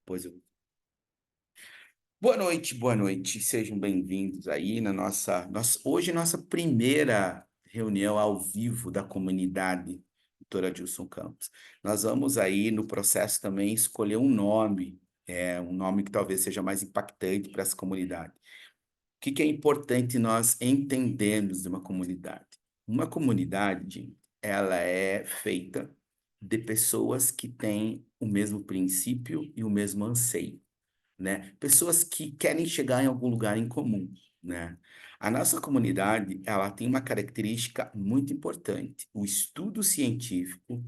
Pois eu... boa noite, sejam bem-vindos aí na hoje nossa primeira reunião ao vivo da comunidade Doutor Adilson Campos. Nós vamos aí no processo também escolher um nome, um nome que talvez seja mais impactante para essa comunidade. O que que é importante nós entendermos de uma comunidade? Uma comunidade, ela é feita de pessoas que têm o mesmo princípio e o mesmo anseio, né? Pessoas que querem chegar em algum lugar em comum, né? A nossa comunidade, ela tem uma característica muito importante: o estudo científico,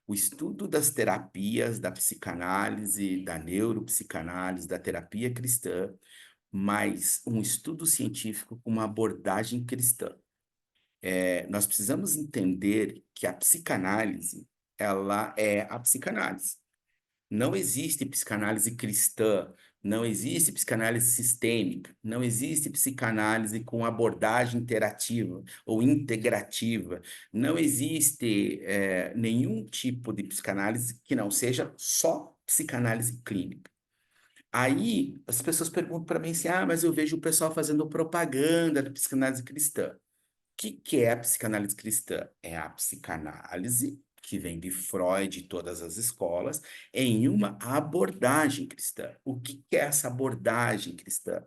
o estudo das terapias, da psicanálise, da neuropsicanálise, da terapia cristã, mas um estudo científico com uma abordagem cristã. Nós precisamos entender que a psicanálise, ela é a psicanálise. Não existe psicanálise cristã, não existe psicanálise sistêmica, não existe psicanálise com abordagem interativa ou integrativa, não existe nenhum tipo de psicanálise que não seja só psicanálise clínica. Aí as pessoas perguntam para mim assim: ah, mas eu vejo o pessoal fazendo propaganda da psicanálise cristã. Que é a psicanálise cristã? É a psicanálise que vem de Freud e todas as escolas em uma abordagem cristã. O que é essa abordagem cristã?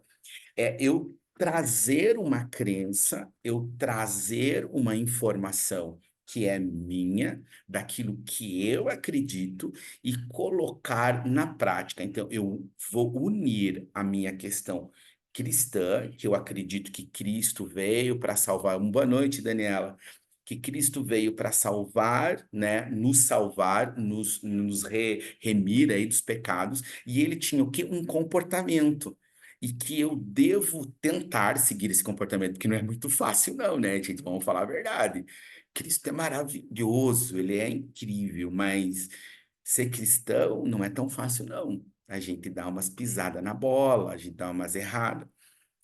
É eu trazer uma crença, eu trazer uma informação que é minha, daquilo que eu acredito, e colocar na prática. Então, eu vou unir a minha questão cristã, que eu acredito que Cristo veio para salvar. Boa noite, Daniela. Que Cristo veio para salvar, né? Nos salvar, remir aí dos pecados, e ele tinha o quê? Um comportamento e que eu devo tentar seguir esse comportamento, que não é muito fácil, não, né, gente? Vamos falar a verdade. Cristo é maravilhoso, ele é incrível, mas ser cristão não é tão fácil, não. A gente dá umas pisadas na bola, a gente dá umas erradas.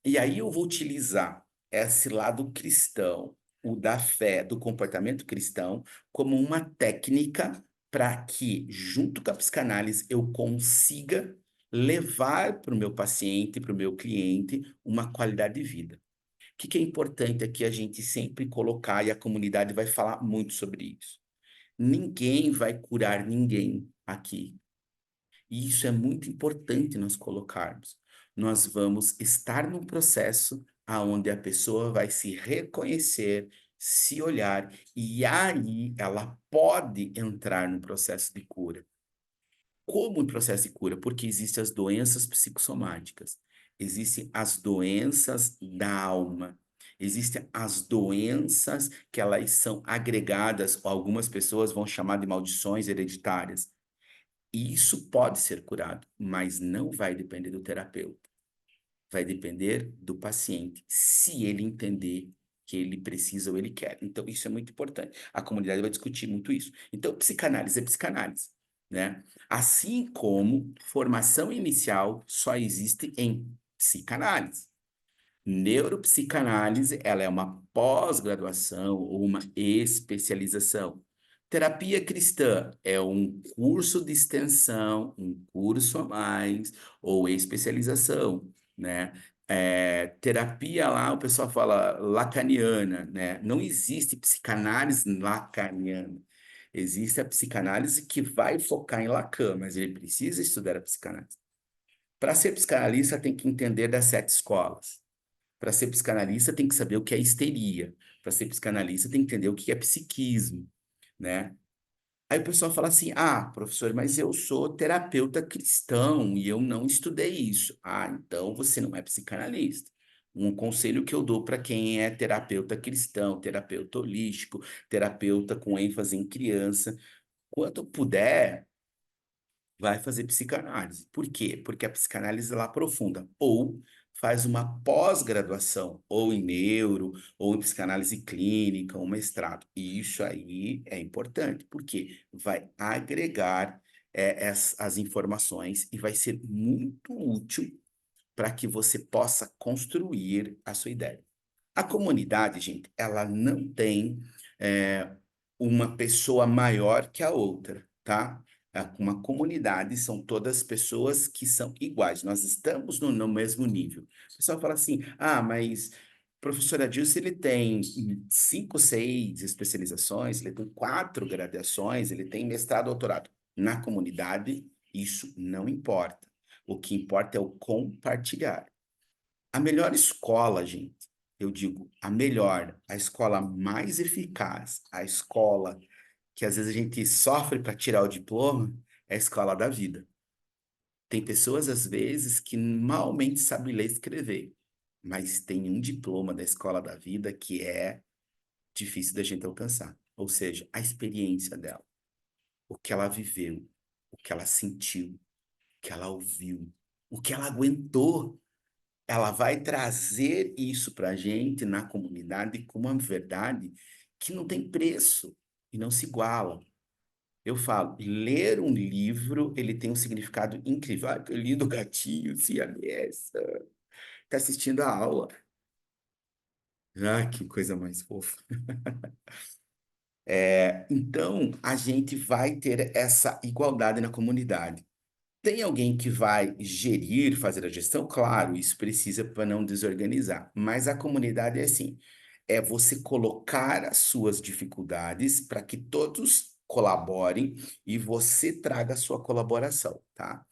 E aí eu vou utilizar esse lado cristão, o da fé, do comportamento cristão, como uma técnica para que, junto com a psicanálise, eu consiga levar para o meu paciente, para o meu cliente, uma qualidade de vida. O que é importante aqui a gente sempre colocar, e a comunidade vai falar muito sobre isso. Ninguém vai curar ninguém aqui. E isso é muito importante nós colocarmos. Nós vamos estar num processo aonde a pessoa vai se reconhecer, se olhar, e aí ela pode entrar no processo de cura. Como um processo de cura? Porque existem as doenças psicossomáticas, existem as doenças da alma, existem as doenças que elas são agregadas, ou algumas pessoas vão chamar de maldições hereditárias. E isso pode ser curado, mas não vai depender do terapeuta. Vai depender do paciente, se ele entender que ele precisa ou ele quer. Então, isso é muito importante. A comunidade vai discutir muito isso. Então, psicanálise é psicanálise, né? Assim como formação inicial só existe em psicanálise. Neuropsicanálise, ela é uma pós-graduação ou uma especialização. Terapia cristã é um curso de extensão, um curso a mais, ou especialização, né? Terapia lá, o pessoal fala lacaniana, né? Não existe psicanálise lacaniana. Existe a psicanálise que vai focar em Lacan, mas ele precisa estudar a psicanálise. Para ser psicanalista, tem que entender das 7 escolas. Para ser psicanalista, tem que saber o que é histeria. Para ser psicanalista, tem que entender o que é psiquismo, né? Aí o pessoal fala assim: ah, professor, mas eu sou terapeuta cristão e eu não estudei isso. Ah, então você não é psicanalista. Um conselho que eu dou para quem é terapeuta cristão, terapeuta holístico, terapeuta com ênfase em criança, quando puder, vai fazer psicanálise. Por quê? Porque a psicanálise ela aprofunda. Ou faz uma pós-graduação, ou em neuro, ou em psicanálise clínica, um mestrado. E isso aí é importante, porque vai agregar as informações e vai ser muito útil para que você possa construir a sua ideia. A comunidade, gente, ela não tem é, uma pessoa maior que a outra, tá? Uma comunidade são todas pessoas que são iguais, nós estamos no mesmo nível. O pessoal fala assim: "Ah, mas o professor Adilson ele tem 5, 6 especializações, ele tem 4 graduações, ele tem mestrado, doutorado". Na comunidade, isso não importa. O que importa é o compartilhar. A melhor escola, gente, eu digo, a melhor, a escola mais eficaz, a escola que às vezes a gente sofre para tirar o diploma, é a escola da vida. Tem pessoas, às vezes, que malmente sabem ler e escrever, mas tem um diploma da escola da vida que é difícil da gente alcançar. Ou seja, a experiência dela, o que ela viveu, o que ela sentiu, o que ela ouviu, o que ela aguentou. Ela vai trazer isso para a gente na comunidade como uma verdade que não tem preço e não se iguala. Eu falo, ler um livro, ele tem um significado incrível. Ah, que lindo gatinho, siamesa, tá assistindo a aula. Ah, que coisa mais fofa. Então, a gente vai ter essa igualdade na comunidade. Tem alguém que vai gerir, fazer a gestão? Claro, isso precisa para não desorganizar. Mas a comunidade é assim: é você colocar as suas dificuldades para que todos colaborem e você traga a sua colaboração, tá?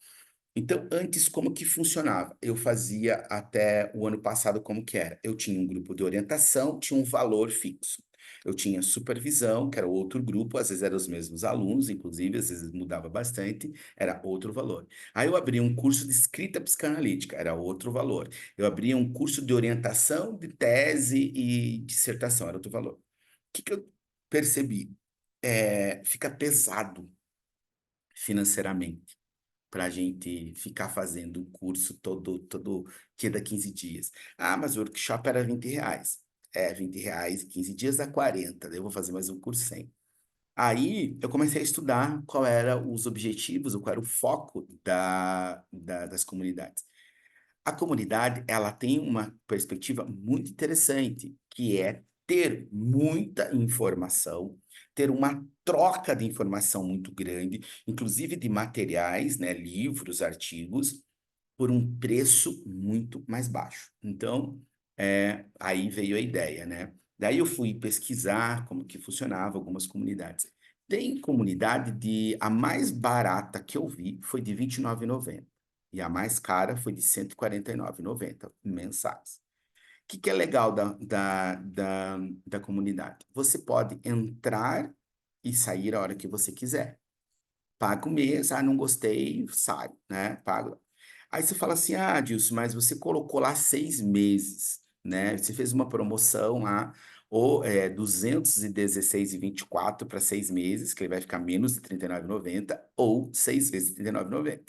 Então, antes, como que funcionava? Eu fazia até o ano passado como que era? Eu tinha um grupo de orientação, tinha um valor fixo. Eu tinha supervisão, que era outro grupo, às vezes eram os mesmos alunos, inclusive, às vezes mudava bastante, era outro valor. Aí eu abria um curso de escrita psicanalítica, era outro valor. Eu abria um curso de orientação de tese e dissertação, era outro valor. O que que eu percebi? Fica pesado financeiramente para a gente ficar fazendo o curso todo cada 15 dias. Ah, mas o workshop era R$ 20. É, R$ 20, 15 dias dá 40, daí eu vou fazer mais um curso 100. Aí eu comecei a estudar qual era os objetivos, ou qual era o foco das comunidades. A comunidade, ela tem uma perspectiva muito interessante, que é ter muita informação, ter uma troca de informação muito grande, inclusive de materiais, né, livros, artigos, por um preço muito mais baixo. Então, aí veio a ideia, né? Daí eu fui pesquisar como que funcionava algumas comunidades. Tem comunidade a mais barata que eu vi foi de R$ 29,90. E a mais cara foi de R$ 149,90 mensais. O que que é legal da comunidade? Você pode entrar e sair a hora que você quiser. Paga o mês, não gostei, sai, né? Paga. Aí você fala assim: ah, Dilson, mas você colocou lá 6 meses, né? Você fez uma promoção lá, ou 216,24 para 6 meses, que ele vai ficar menos de R$ 39,90, ou 6 vezes R$ 39,90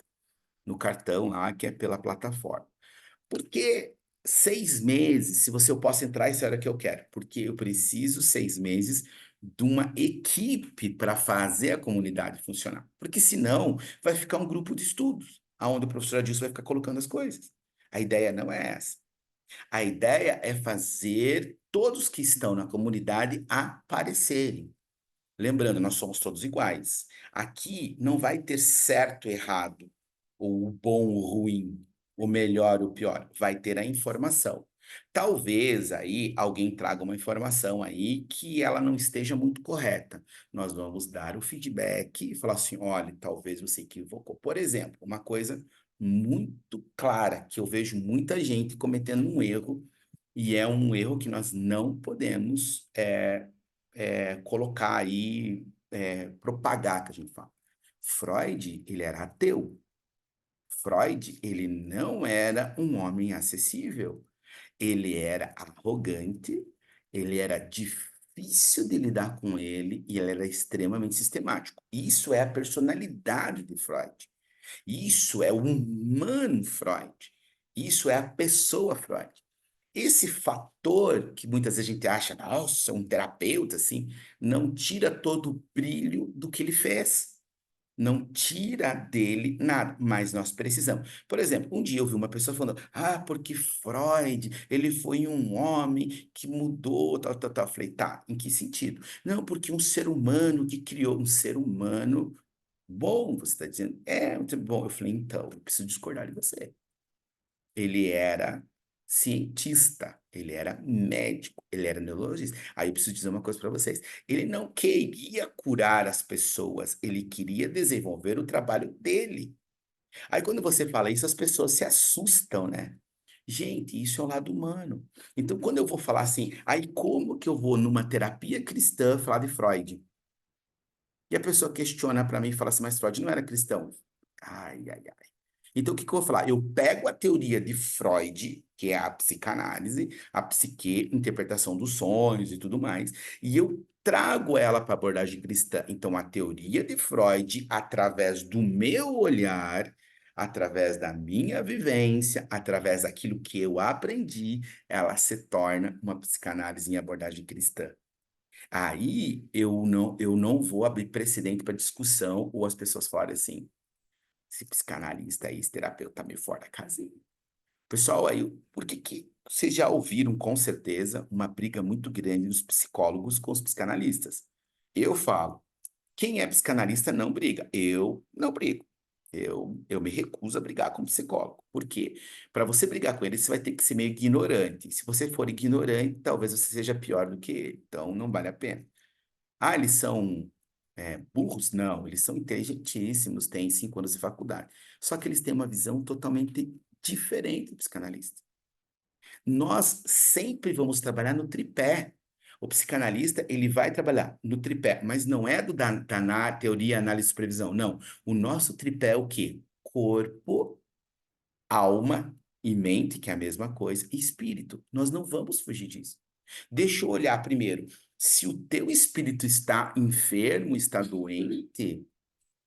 no cartão lá, que é pela plataforma. Por que 6 meses, se eu posso entrar essa hora que eu quero? Porque eu preciso 6 meses de uma equipe para fazer a comunidade funcionar. Porque senão vai ficar um grupo de estudos, aonde o professor Adilson vai ficar colocando as coisas. A ideia não é essa. A ideia é fazer todos que estão na comunidade aparecerem. Lembrando, nós somos todos iguais. Aqui não vai ter certo, errado, ou o bom, o ruim, o melhor, o pior. Vai ter a informação. Talvez aí alguém traga uma informação aí que ela não esteja muito correta. Nós vamos dar o feedback e falar assim: olha, talvez você equivocou. Por exemplo, uma coisa muito clara que eu vejo muita gente cometendo um erro, e é um erro que nós não podemos colocar aí, propagar, que a gente fala. Freud, ele era ateu. Freud, ele não era um homem acessível. Ele era arrogante, ele era difícil de lidar com ele e ele era extremamente sistemático. Isso é a personalidade de Freud. Isso é o humano Freud. Isso é a pessoa Freud. Esse fator que muitas vezes a gente acha, nossa, um terapeuta assim, não tira todo o brilho do que ele fez. Não tira dele nada, mas nós precisamos. Por exemplo, um dia eu vi uma pessoa falando, porque Freud, ele foi um homem que mudou, tal, tal, tal. Eu falei, tá, em que sentido? Não, porque um ser humano que criou um ser humano Bom, você está dizendo, é muito bom. Eu falei, então, eu preciso discordar de você. Ele era cientista, ele era médico, ele era neurologista. Aí eu preciso dizer uma coisa para vocês, ele não queria curar as pessoas, ele queria desenvolver o trabalho dele. Aí quando você fala isso, as pessoas se assustam, né. Gente, isso é o lado humano. Então quando eu vou falar assim: "Aí como que eu vou numa terapia cristã falar de Freud?" E a pessoa questiona para mim e fala assim: "Mas Freud não era cristão?" Ai, ai, ai. Então o que que eu vou falar? Eu pego a teoria de Freud, que é a psicanálise, a psique, interpretação dos sonhos e tudo mais, e eu trago ela para a abordagem cristã. Então a teoria de Freud, através do meu olhar, através da minha vivência, através daquilo que eu aprendi, ela se torna uma psicanálise em abordagem cristã. Aí eu não vou abrir precedente para discussão ou as pessoas falarem assim: "Esse psicanalista aí, esse terapeuta tá meio fora da casinha". Pessoal, aí por que que vocês já ouviram com certeza uma briga muito grande dos psicólogos com os psicanalistas. Eu falo: "Quem é psicanalista não briga". Eu não brigo. Eu me recuso a brigar com psicólogo. Por quê? Para você brigar com ele, você vai ter que ser meio ignorante. Se você for ignorante, talvez você seja pior do que ele, então não vale a pena. Ah, eles são, burros? Não, eles são inteligentíssimos, têm 5 anos de faculdade. Só que eles têm uma visão totalmente diferente do psicanalista. Nós sempre vamos trabalhar no tripé. O psicanalista, ele vai trabalhar no tripé, mas não é do da teoria, análise e supervisão, não. O nosso tripé é o quê? Corpo, alma e mente, que é a mesma coisa, e espírito. Nós não vamos fugir disso. Deixa eu olhar primeiro. Se o teu espírito está enfermo, está doente,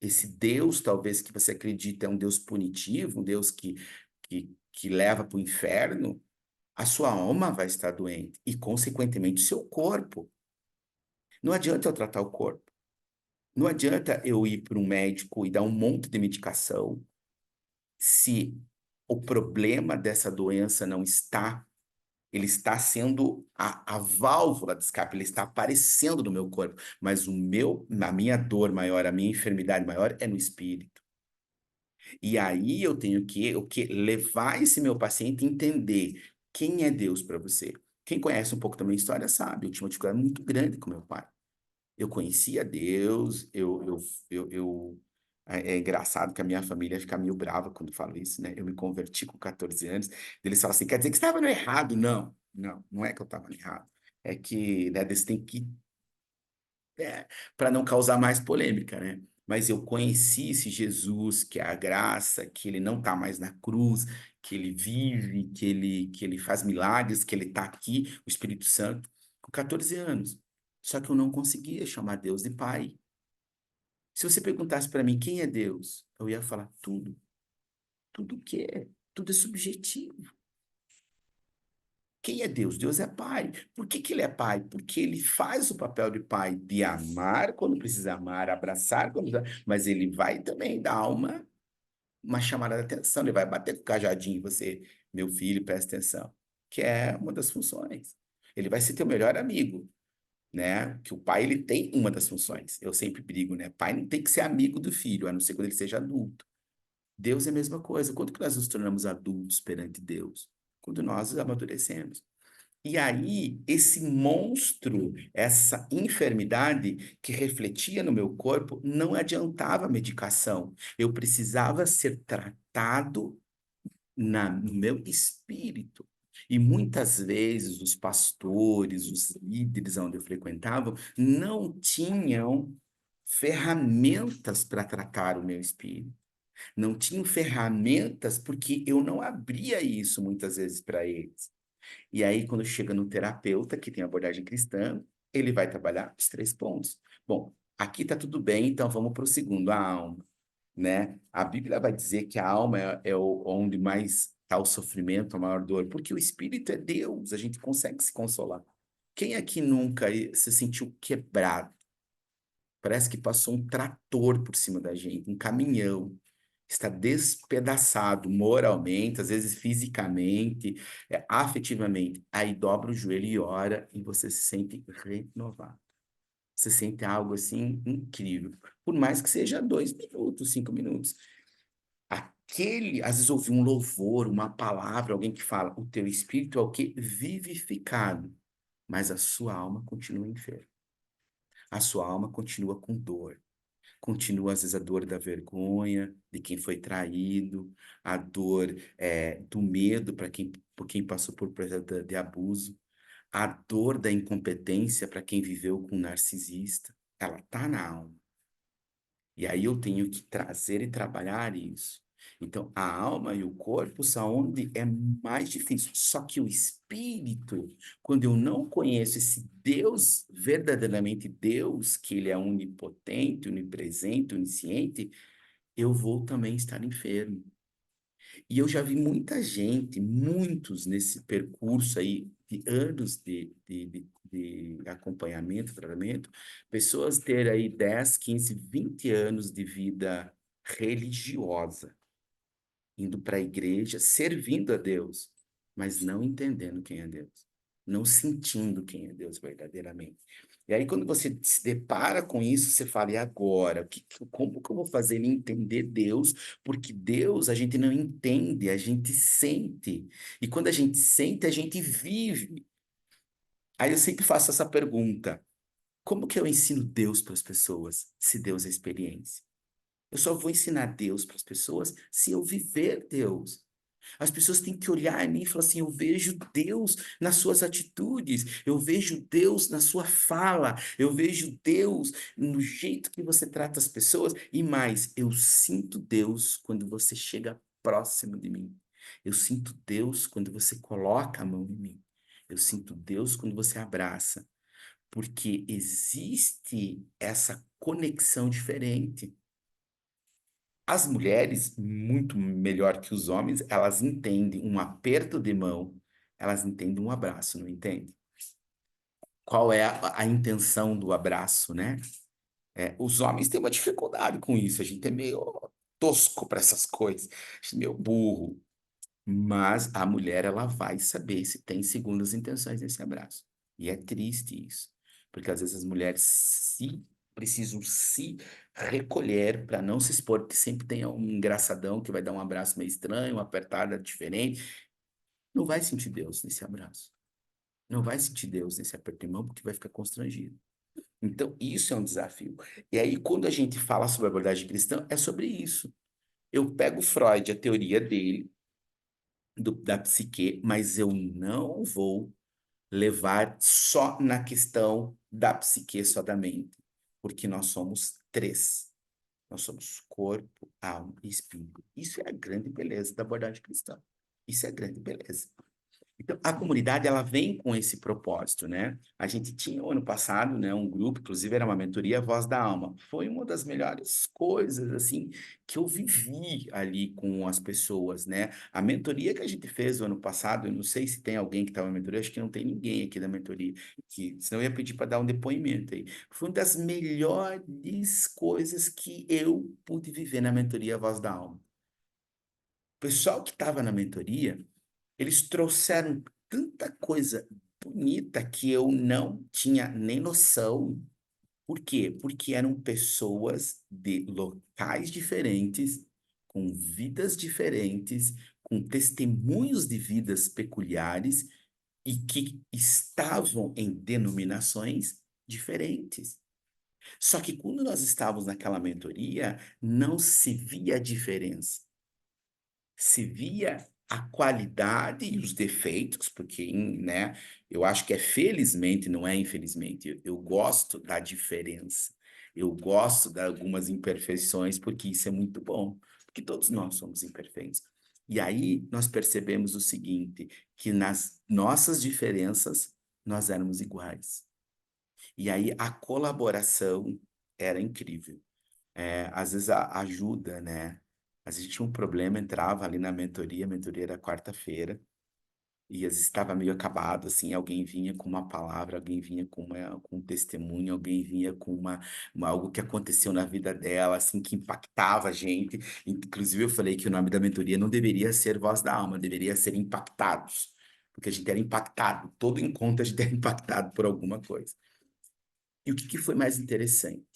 esse Deus, talvez, que você acredita é um Deus punitivo, um Deus que leva para o inferno, a sua alma vai estar doente e, consequentemente, o seu corpo. Não adianta eu tratar o corpo. Não adianta eu ir para um médico e dar um monte de medicação se o problema dessa doença não está. Ele está sendo a válvula de escape, ele está aparecendo no meu corpo, mas a minha dor maior, a minha enfermidade maior é no espírito. E aí eu tenho que o quê? Levar esse meu paciente a entender quem é Deus para você. Quem conhece um pouco da minha história sabe, eu tinha uma dificuldade muito grande com meu pai. Eu conhecia Deus, é engraçado que a minha família fica meio brava quando falo isso, né, eu me converti com 14 anos, eles falam assim: "Quer dizer que você estava no errado?". Não, não, não é que eu estava no errado, é que, né, eles têm que para não causar mais polêmica, né. Mas eu conheci esse Jesus, que é a graça, que ele não está mais na cruz, que ele vive, que ele faz milagres, que ele está aqui, o Espírito Santo, com 14 anos. Só que eu não conseguia chamar Deus de pai. Se você perguntasse para mim: "Quem é Deus?", eu ia falar: "Tudo". Tudo o quê? Tudo é subjetivo. Quem é Deus? Deus é pai. Por que que ele é pai? Porque ele faz o papel de pai, de amar quando precisa amar, abraçar quando precisa, mas ele vai também dar uma chamada de atenção, ele vai bater com o cajadinho em você: "Meu filho, presta atenção", que é uma das funções. Ele vai ser teu melhor amigo, né, que o pai ele tem uma das funções. Eu sempre brigo, né, pai não tem que ser amigo do filho, a não ser quando ele seja adulto. Deus é a mesma coisa. Quando que nós nos tornamos adultos perante Deus? Quando nós amadurecemos. E aí, esse monstro, essa enfermidade que refletia no meu corpo, não adiantava medicação. Eu precisava ser tratado no meu espírito. E muitas vezes os pastores, os líderes onde eu frequentava, não tinham ferramentas para tratar o meu espírito. Não tinham ferramentas, porque eu não abria isso muitas vezes para eles. E aí, quando chega no terapeuta, que tem abordagem cristã, ele vai trabalhar os 3 pontos. Bom, aqui está tudo bem, então vamos para o segundo, a alma, né. A Bíblia vai dizer que a alma é onde mais está o sofrimento, a maior dor, porque o espírito é Deus, a gente consegue se consolar. Quem aqui nunca se sentiu quebrado? Parece que passou um trator por cima da gente, um caminhão. Está despedaçado moralmente, às vezes fisicamente, afetivamente. Aí dobra o joelho e ora e você se sente renovado. você sente algo assim incrível. Por mais que seja 2 minutos, 5 minutos. Às vezes ouvir um louvor, uma palavra, alguém que fala, o teu espírito é o quê? Vivificado, mas a sua alma continua enferma. A sua alma continua com dor. Continua, às vezes, a dor da vergonha, de quem foi traído, a dor do medo para por quem passou por processo de abuso, a dor da incompetência para quem viveu com um narcisista. Ela está na alma. E aí eu tenho que trazer e trabalhar isso. Então, a alma e o corpo são onde é mais difícil. Só que o espírito, quando eu não conheço esse Deus, verdadeiramente Deus, que ele é onipotente, onipresente, onisciente, eu vou também estar enfermo. E eu já vi muita gente, muitos nesse percurso aí de anos de acompanhamento, tratamento, pessoas ter aí 10, 15, 20 anos de vida religiosa, indo para a igreja, servindo a Deus, mas não entendendo quem é Deus, não sentindo quem é Deus verdadeiramente. E aí, quando você se depara com isso, você fala, e agora? Como que eu vou fazer ele entender Deus? Porque Deus a gente não entende, a gente sente. E quando a gente sente, a gente vive. Aí eu sempre faço essa pergunta: como que eu ensino Deus para as pessoas, se Deus é experiência? Eu só vou ensinar Deus para as pessoas se eu viver Deus. As pessoas têm que olhar em mim e falar assim: eu vejo Deus nas suas atitudes, eu vejo Deus na sua fala, eu vejo Deus no jeito que você trata as pessoas, e mais, eu sinto Deus quando você chega próximo de mim. Eu sinto Deus quando você coloca a mão em mim. Eu sinto Deus quando você abraça, porque existe essa conexão diferente. As mulheres, muito melhor que os homens, elas entendem um aperto de mão, elas entendem um abraço, não entende? Qual é a intenção do abraço, né? Os homens têm uma dificuldade com isso, a gente é meio tosco para essas coisas, a gente é meio burro. Mas a mulher, ela vai saber se tem segundas intenções nesse abraço. E é triste isso, porque às vezes as mulheres precisam se recolher para não se expor, porque sempre tem um engraçadão que vai dar um abraço meio estranho, uma apertada diferente. Não vai sentir Deus nesse abraço. Não vai sentir Deus nesse aperto de mão, porque vai ficar constrangido. Então, isso é um desafio. E aí, quando a gente fala sobre a abordagem cristã, é sobre isso. Eu pego Freud, a teoria dele, da psique, mas eu não vou levar só na questão da psique, só da mente, porque nós somos três. Nós somos corpo, alma e espírito. Isso é a grande beleza da abordagem cristã. Isso é a grande beleza. Então, a comunidade, ela vem com esse propósito, né? A gente tinha, o ano passado, né, um grupo, inclusive era uma mentoria, Voz da Alma. Foi uma das melhores coisas, assim, que eu vivi ali com as pessoas, né? A mentoria que a gente fez o ano passado, eu não sei se tem alguém que estava na mentoria, acho que não tem ninguém aqui da mentoria, que, senão eu ia pedir para dar um depoimento aí. Foi uma das melhores coisas que eu pude viver na mentoria Voz da Alma. O pessoal que estava na mentoria, eles trouxeram tanta coisa bonita que eu não tinha nem noção. Por quê? Porque eram pessoas de locais diferentes, com vidas diferentes, com testemunhos de vidas peculiares e que estavam em denominações diferentes. Só que quando nós estávamos naquela mentoria, não se via a diferença, se via a qualidade e os defeitos, porque, né, eu acho que é felizmente, não é infelizmente. Eu gosto da diferença. Eu gosto de algumas imperfeições, porque isso é muito bom, porque todos nós somos imperfeitos. E aí nós percebemos o seguinte, que nas nossas diferenças nós éramos iguais. E aí a colaboração era incrível. Às vezes ajuda, né? Às vezes tinha um problema, entrava ali na mentoria, a mentoria era quarta-feira, e às vezes estava meio acabado, assim, alguém vinha com uma palavra, alguém vinha com um testemunho, alguém vinha com algo que aconteceu na vida dela, assim, que impactava a gente. Inclusive, eu falei que o nome da mentoria não deveria ser Voz da Alma, deveria ser Impactados, porque a gente era impactado, todo encontro a gente era impactado por alguma coisa. E o que foi mais interessante?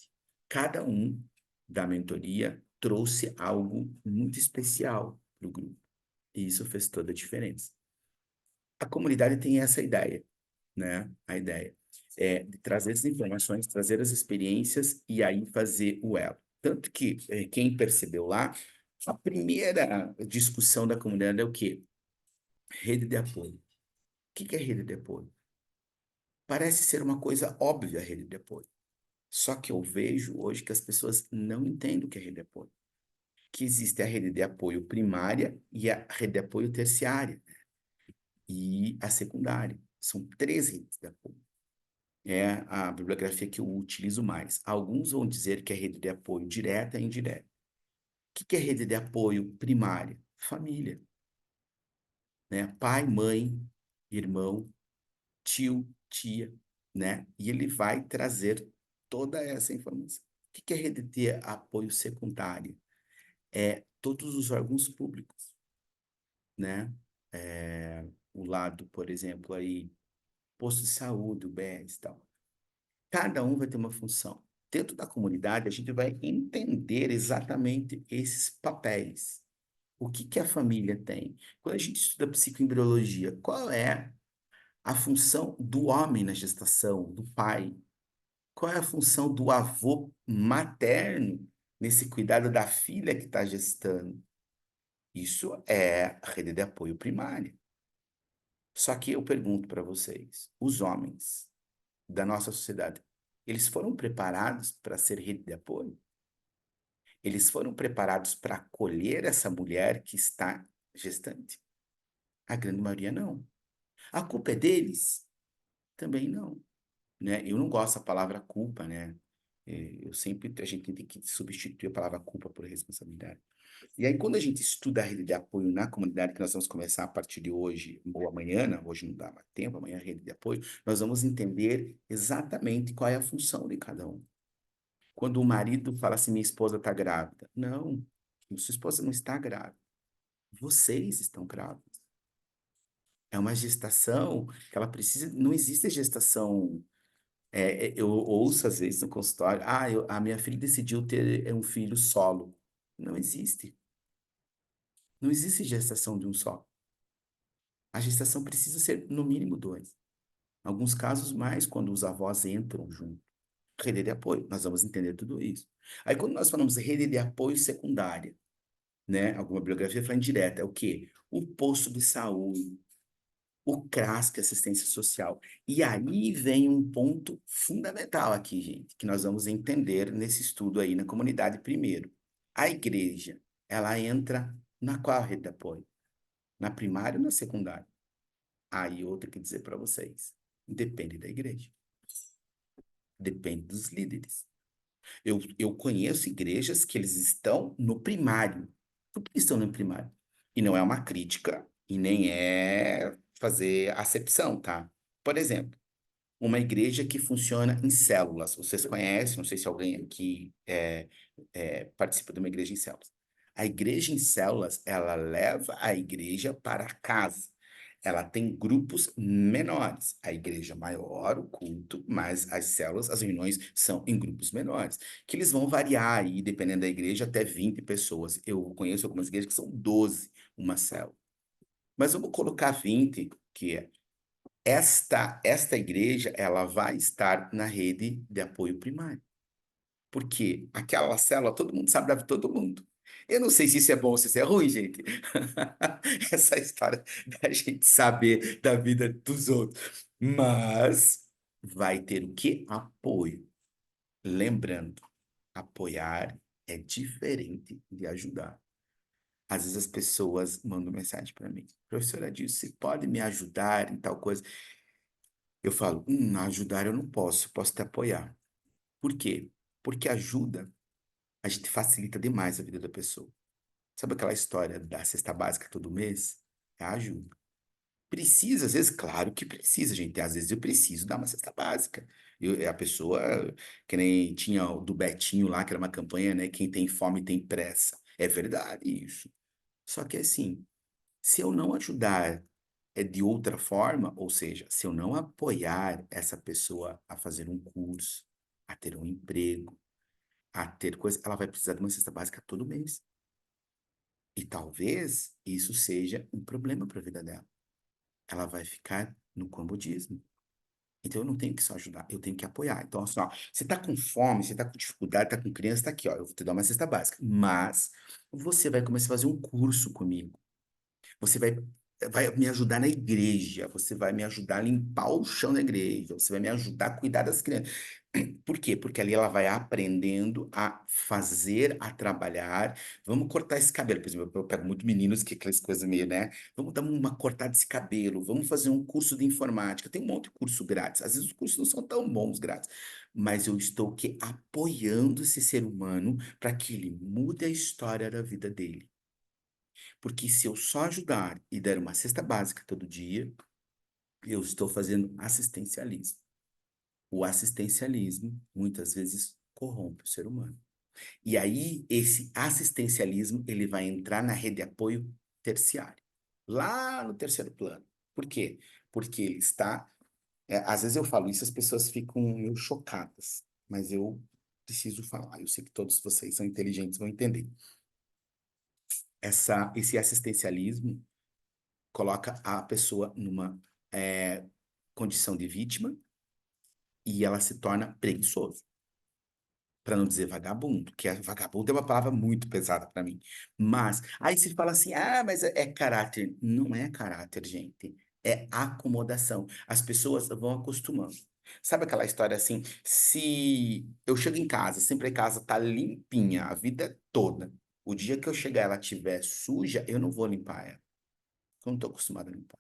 Cada um da mentoria trouxe algo muito especial para o grupo. E isso fez toda a diferença. A comunidade tem essa ideia, né? A ideia é de trazer as informações, trazer as experiências e aí fazer o elo. Tanto que quem percebeu lá, a primeira discussão da comunidade é o quê? Rede de apoio. O que é rede de apoio? Parece ser uma coisa óbvia a rede de apoio. Só que eu vejo hoje que as pessoas não entendem o que é rede de apoio. Que existe a rede de apoio primária e a rede de apoio terciária e a secundária. São três redes de apoio. É a bibliografia que eu utilizo mais. Alguns vão dizer que é rede de apoio direta e indireta. O que é rede de apoio primária? Família, né? Pai, mãe, irmão, tio, tia, né? E ele vai trazer toda essa informação. O que é rede de apoio secundário? É todos os órgãos públicos, né? O lado, por exemplo, aí, posto de saúde, UBS e tal. Cada um vai ter uma função. Dentro da comunidade, a gente vai entender exatamente esses papéis. O que que a família tem? Quando a gente estuda psicoembriologia, qual é a função do homem na gestação, do pai? Qual é a função do avô materno nesse cuidado da filha que está gestando? Isso é a rede de apoio primária. Só que eu pergunto para vocês, os homens da nossa sociedade, eles foram preparados para ser rede de apoio? Eles foram preparados para acolher essa mulher que está gestante? A grande maioria não. A culpa é deles? Também não, né? Eu não gosto da palavra culpa, né? A gente tem que substituir a palavra culpa por responsabilidade. E aí, quando a gente estuda a rede de apoio na comunidade, que nós vamos começar a partir de hoje, ou amanhã, né? Hoje não dá mais tempo, amanhã é a rede de apoio, nós vamos entender exatamente qual é a função de cada um. Quando o marido fala assim, minha esposa está grávida. Não, sua esposa não está grávida. Vocês estão grávidos. É uma gestação que ela precisa. Não existe gestação. Eu ouço às vezes no consultório, a minha filha decidiu ter um filho solo. Não existe. Não existe gestação de um só. A gestação precisa ser no mínimo dois. Em alguns casos mais, quando os avós entram junto. Rede de apoio, nós vamos entender tudo isso. Aí quando nós falamos rede de apoio secundária, né? Alguma bibliografia fala indireta, é o quê? O posto de saúde, o CRAS, que é assistência social. E aí vem um ponto fundamental aqui, gente, que nós vamos entender nesse estudo aí na comunidade primeiro. A igreja, ela entra na qual rede de apoio? Na primária ou na secundária? Aí eu tenho que dizer para vocês, depende da igreja. Depende dos líderes. Eu conheço igrejas que eles estão no primário. Por que estão no primário? E não é uma crítica e nem é fazer acepção, tá? Por exemplo, uma igreja que funciona em células. Vocês conhecem, não sei se alguém aqui participa de uma igreja em células. A igreja em células, ela leva a igreja para casa. Ela tem grupos menores. A igreja maior, o culto, mas as células, as reuniões são em grupos menores, que eles vão variar aí, dependendo da igreja, até 20 pessoas. Eu conheço algumas igrejas que são 12 uma célula. Mas vamos colocar 20, que é esta igreja, ela vai estar na rede de apoio primário. Porque aquela célula, todo mundo sabe da vida de todo mundo. Eu não sei se isso é bom ou se isso é ruim, gente. Essa história da gente saber da vida dos outros. Mas vai ter o quê? Apoio. Lembrando, apoiar é diferente de ajudar. Às vezes as pessoas mandam mensagem para mim. Professora Adil, você pode me ajudar em tal coisa? Eu falo, ajudar eu não posso, posso te apoiar. Por quê? Porque ajuda, a gente facilita demais a vida da pessoa. Sabe aquela história da cesta básica todo mês? É a ajuda. Precisa, às vezes, claro que precisa, gente. Às vezes eu preciso dar uma cesta básica. A pessoa, que nem tinha o do Betinho lá, que era uma campanha, né? Quem tem fome tem pressa. É verdade isso. Só que assim, se eu não ajudar de outra forma, ou seja, se eu não apoiar essa pessoa a fazer um curso, a ter um emprego, a ter coisa, ela vai precisar de uma cesta básica todo mês. E talvez isso seja um problema para a vida dela. Ela vai ficar no comodismo. Então eu não tenho que só ajudar, eu tenho que apoiar. Então, assim, ó, você tá com fome, você tá com dificuldade, tá com criança, tá aqui, ó, eu vou te dar uma cesta básica. Mas você vai começar a fazer um curso comigo. Você vai me ajudar na igreja, você vai me ajudar a limpar o chão da igreja, você vai me ajudar a cuidar das crianças. Por quê? Porque ali ela vai aprendendo a fazer, a trabalhar. Vamos cortar esse cabelo. Por exemplo, eu pego muito meninos que aquelas coisas meio, né? Vamos dar uma cortada desse cabelo, vamos fazer um curso de informática. Tem um monte de curso grátis. Às vezes os cursos não são tão bons grátis, mas eu estou que apoiando esse ser humano para que ele mude a história da vida dele. Porque se eu só ajudar e der uma cesta básica todo dia, eu estou fazendo assistencialismo. O assistencialismo muitas vezes corrompe o ser humano. E aí esse assistencialismo ele vai entrar na rede de apoio terciário, lá no terceiro plano. Por quê? Porque ele está, às vezes eu falo isso, as pessoas ficam meio chocadas, mas eu preciso falar. Eu sei que todos vocês são inteligentes, vão entender. Esse assistencialismo coloca a pessoa numa condição de vítima e ela se torna preguiçoso. Para não dizer vagabundo, que vagabundo é uma palavra muito pesada para mim. Mas aí se fala assim, ah, mas é caráter. Não é caráter, gente. É acomodação. As pessoas vão acostumando. Sabe aquela história assim? Se eu chego em casa, sempre a casa tá limpinha a vida toda. O dia que eu chegar ela estiver suja, eu não vou limpar ela. Eu não estou acostumado a limpar.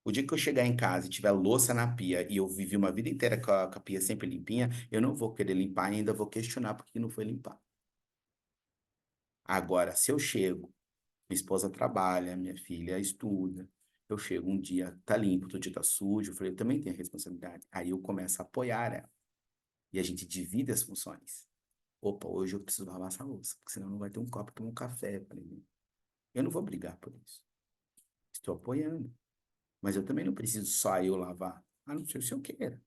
O dia que eu chegar em casa e tiver louça na pia e eu vivi uma vida inteira com a pia sempre limpinha, eu não vou querer limpar e ainda vou questionar por que não foi limpar. Agora, se eu chego, minha esposa trabalha, minha filha estuda, eu chego um dia, tá limpo, outro dia tá sujo, eu falei, eu também tenho responsabilidade. Aí eu começo a apoiar ela. E a gente divide as funções. Opa, hoje eu preciso lavar essa louça, porque senão não vai ter um copo para tomar um café. Pra mim. Eu não vou brigar por isso. Estou apoiando. Mas eu também não preciso só eu lavar, a não ser se eu queira.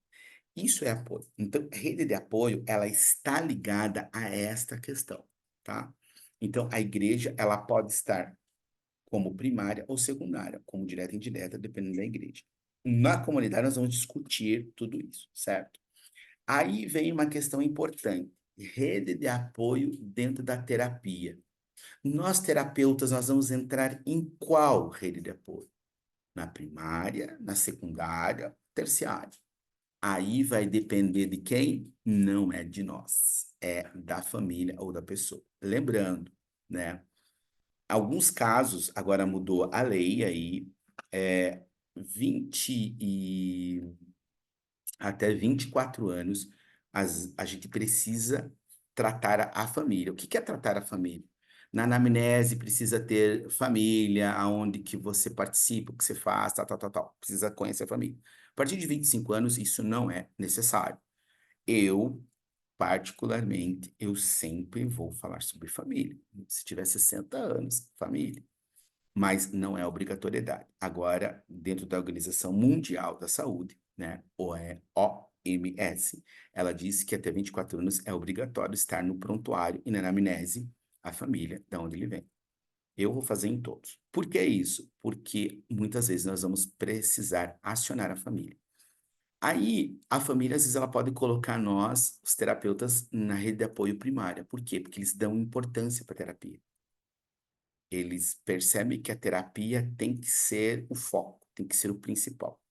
Isso é apoio. Então, a rede de apoio, ela está ligada a esta questão, tá? Então, a igreja, ela pode estar como primária ou secundária, como direta e indireta, dependendo da igreja. Na comunidade, nós vamos discutir tudo isso, certo? Aí vem uma questão importante. Rede de apoio dentro da terapia. Nós, terapeutas, nós vamos entrar em qual rede de apoio? Na primária, na secundária, terciária. Aí vai depender de quem? Não é de nós, é da família ou da pessoa. Lembrando, né? Alguns casos, agora mudou a lei aí, é 20 até 24 anos, a gente precisa tratar a família. O que que é tratar a família? Na anamnese precisa ter família, aonde que você participa, o que você faz, tal, tal, tal, tal. Precisa conhecer a família. A partir de 25 anos, isso não é necessário. Eu, particularmente, eu sempre vou falar sobre família. Se tiver 60 anos, família. Mas não é obrigatoriedade. Agora, dentro da Organização Mundial da Saúde, né, ou é OMS, ela diz que até 24 anos é obrigatório estar no prontuário e na anamnese a família, de onde ele vem. Eu vou fazer em todos. Por que isso? Porque muitas vezes nós vamos precisar acionar a família. Aí, a família, às vezes, ela pode colocar nós, os terapeutas, na rede de apoio primária. Por quê? Porque eles dão importância para a terapia. Eles percebem que a terapia tem que ser o foco, tem que ser o principal.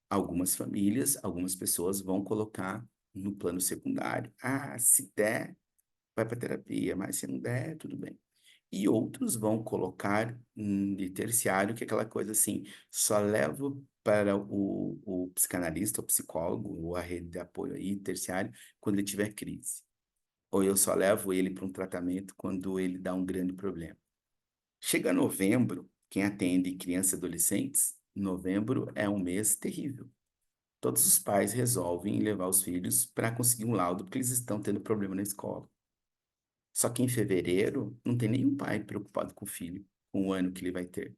Algumas famílias, algumas pessoas vão colocar no plano secundário. Ah, se der, vai para terapia, mas se não der, tudo bem. E outros vão colocar de terciário, que é aquela coisa assim, só levo para o psicanalista, o psicólogo, ou a rede de apoio aí, terciário, quando ele tiver crise. Ou eu só levo ele para um tratamento quando ele dá um grande problema. Chega novembro, quem atende crianças e adolescentes, novembro é um mês terrível. Todos os pais resolvem levar os filhos para conseguir um laudo porque eles estão tendo problema na escola. Só que em fevereiro não tem nenhum pai preocupado com o filho, com o ano que ele vai ter.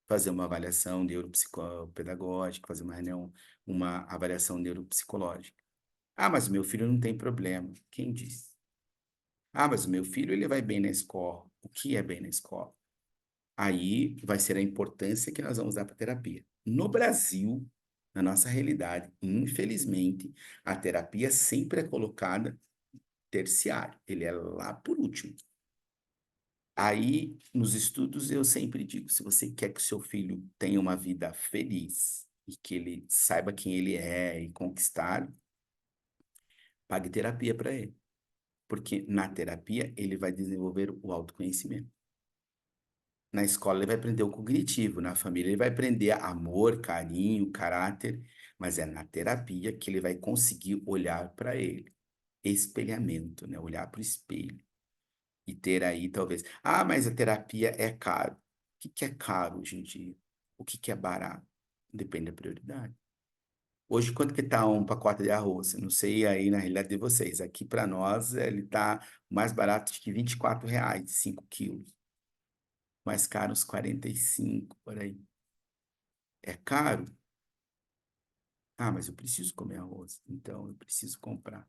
Fazer uma avaliação neuropsicopedagógica, fazer uma reunião, uma avaliação neuropsicológica. Ah, mas o meu filho não tem problema. Quem disse? Ah, mas o meu filho ele vai bem na escola. O que é bem na escola? Aí vai ser a importância que nós vamos dar para a terapia. No Brasil, na nossa realidade, infelizmente, a terapia sempre é colocada terciário. Ele é lá por último. Aí, nos estudos, eu sempre digo: se você quer que o seu filho tenha uma vida feliz e que ele saiba quem ele é e conquistar, pague terapia para ele. Porque na terapia ele vai desenvolver o autoconhecimento. Na escola ele vai aprender o cognitivo, na família ele vai aprender amor, carinho, caráter, mas é na terapia que ele vai conseguir olhar para ele. Espelhamento, né? Olhar para o espelho. E ter aí talvez, ah, mas a terapia é caro. O que que é caro hoje em dia? O que que é barato? Depende da prioridade. Hoje, quanto que tá um pacote de arroz? Eu não sei aí na realidade de vocês. Aqui para nós, ele tá mais barato de que R$ 24, 5 quilos. Mais caro, uns 45, por aí. É caro? Ah, mas eu preciso comer arroz, então eu preciso comprar.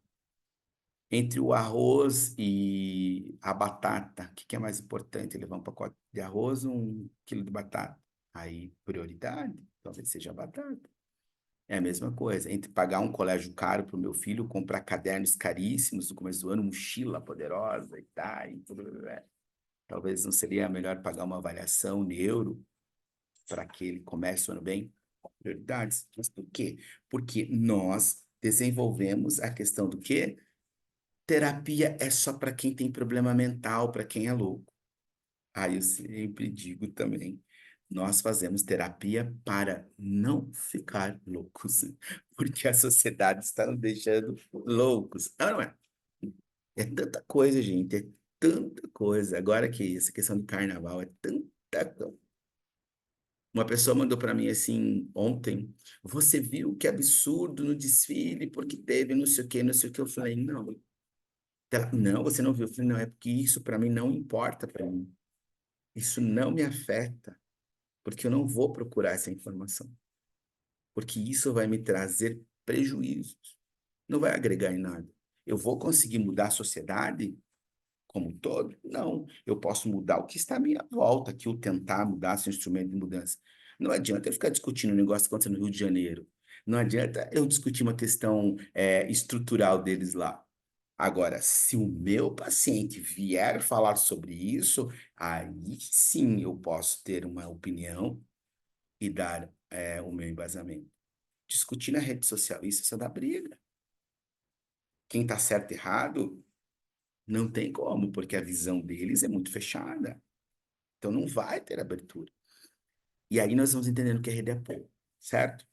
Entre o arroz e a batata, o que que é mais importante? Levar um pacote de arroz ou 1 quilo de batata? Aí, prioridade, talvez seja a batata. É a mesma coisa, entre pagar um colégio caro para o meu filho, comprar cadernos caríssimos no começo do ano, mochila poderosa e tal, e tudo, talvez não seria melhor pagar uma avaliação neuro para que ele comece o ano bem? Prioridades. Mas por quê? Porque nós desenvolvemos a questão do quê? Terapia é só para quem tem problema mental, para quem é louco. Aí eu sempre digo também, nós fazemos terapia para não ficar loucos, porque a sociedade está nos deixando loucos. Ah, não é? É tanta coisa, gente, é tanta coisa. Agora que essa questão do carnaval é tanta coisa. Uma pessoa mandou para mim assim ontem, você viu que absurdo no desfile, porque teve não sei o que, não sei o que. Eu falei, não. Não, você não viu. Eu falei, não, é porque isso para mim não importa para mim. Isso não me afeta, porque eu não vou procurar essa informação, porque isso vai me trazer prejuízos, não vai agregar em nada. Eu vou conseguir mudar a sociedade como um todo? Não. Eu posso mudar o que está à minha volta, que eu tentar mudar seu instrumento de mudança. Não adianta eu ficar discutindo um negócio que aconteceu no Rio de Janeiro. Não adianta eu discutir uma questão estrutural deles lá. Agora, se o meu paciente vier falar sobre isso, aí sim eu posso ter uma opinião e dar o meu embasamento. Discutir na rede social, isso é só dá briga. Quem está certo e errado, não tem como, porque a visão deles é muito fechada. Então não vai ter abertura. E aí nós vamos entendendo o que é rede de apoio, certo?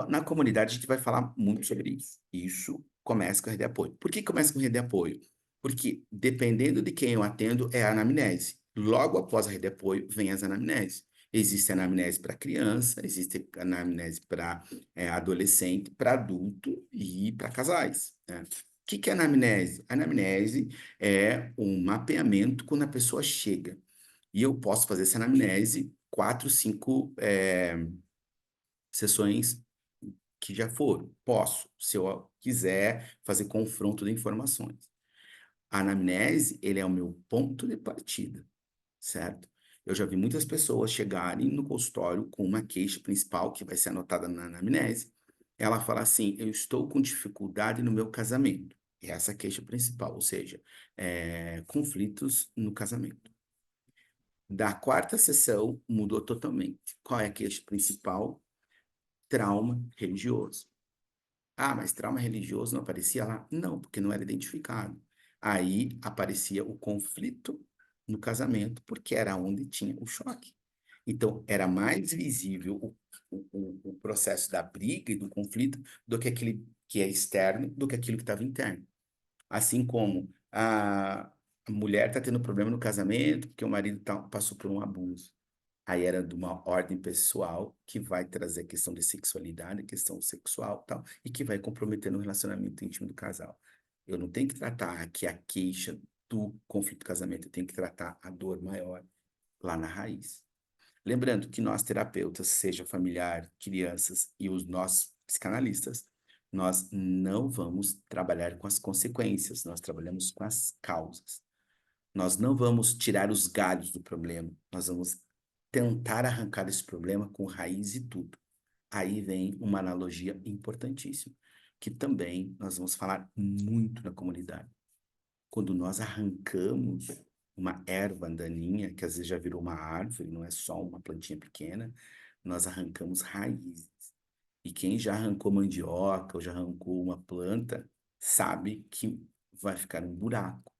Na comunidade, a gente vai falar muito sobre isso. Isso começa com a rede de apoio. Por que começa com rede de apoio? Porque, dependendo de quem eu atendo, é a anamnese. Logo após a rede de apoio, vem as anamneses. Existe anamnese para criança, existe anamnese para adolescente, para adulto e para casais, né? O que que é anamnese? Anamnese é um mapeamento quando a pessoa chega. E eu posso fazer essa anamnese 4, 5 sessões que já foram. Posso, se eu quiser fazer confronto de informações. A anamnese, ele é o meu ponto de partida, certo? Eu já vi muitas pessoas chegarem no consultório com uma queixa principal que vai ser anotada na anamnese. Ela fala assim: eu estou com dificuldade no meu casamento. É essa a queixa principal, ou seja, conflitos no casamento. Da quarta sessão, mudou totalmente. Qual é a queixa principal? Trauma religioso. Ah, mas trauma religioso não aparecia lá? Não, porque não era identificado. Aí aparecia o conflito no casamento, porque era onde tinha o choque. Então, era mais visível o processo da briga e do conflito do que aquele que é externo, do que aquilo que estava interno. Assim como a mulher está tendo problema no casamento porque o marido passou por um abuso. Aí era de uma ordem pessoal que vai trazer a questão de sexualidade, questão sexual e tal, e que vai comprometer no relacionamento íntimo do casal. Eu não tenho que tratar aqui a queixa do conflito do casamento, eu tenho que tratar a dor maior lá na raiz. Lembrando que nós, terapeutas, seja familiar, crianças e os nós psicanalistas, Nós não vamos trabalhar com as consequências, nós trabalhamos com as causas. Nós não vamos tirar os galhos do problema, nós vamos tentar arrancar esse problema com raiz e tudo. Aí vem uma analogia importantíssima, que também nós vamos falar muito na comunidade. Quando nós arrancamos uma erva daninha, que às vezes já virou uma árvore, não é só uma plantinha pequena, nós arrancamos raízes. E quem já arrancou mandioca ou já arrancou uma planta, sabe que vai ficar um buraco,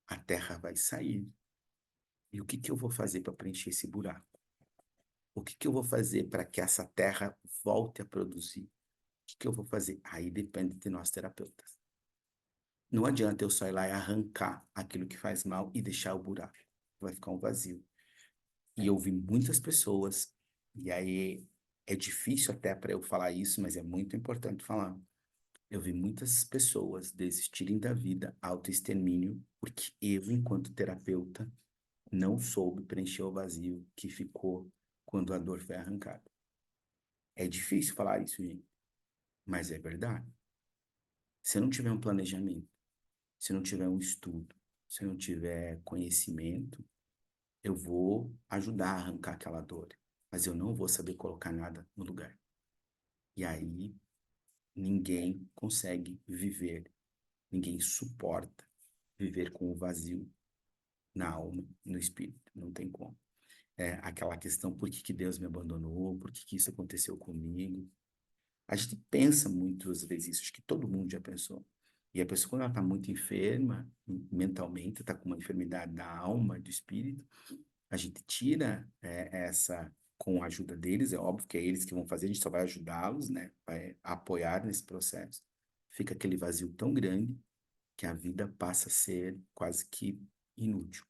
a terra vai sair. E o que que eu vou fazer para preencher esse buraco? O que que eu vou fazer para que essa terra volte a produzir? O que que eu vou fazer? Aí depende de nós terapeutas. Não adianta eu só ir lá e arrancar aquilo que faz mal e deixar o buraco. Vai ficar um vazio. E eu vi muitas pessoas, e aí é difícil até para eu falar isso, mas é muito importante falar. Eu vi muitas pessoas desistirem da vida, autoextermínio, porque eu, enquanto terapeuta, não soube preencher o vazio que ficou quando a dor foi arrancada. É difícil falar isso, gente, mas é verdade. Se eu não tiver um planejamento, se eu não tiver um estudo, se eu não tiver conhecimento, eu vou ajudar a arrancar aquela dor, mas eu não vou saber colocar nada no lugar. E aí ninguém consegue viver, ninguém suporta viver com o vazio na alma, no espírito, não tem como. É aquela questão, por que que Deus me abandonou? Por que que isso aconteceu comigo? A gente pensa muitas vezes isso, acho que todo mundo já pensou. E a pessoa, quando ela está muito enferma, mentalmente, está com uma enfermidade da alma, do espírito, a gente tira essa com a ajuda deles, é óbvio que é eles que vão fazer, a gente só vai ajudá-los, né? Vai apoiar nesse processo. Fica aquele vazio tão grande que a vida passa a ser quase que inútil.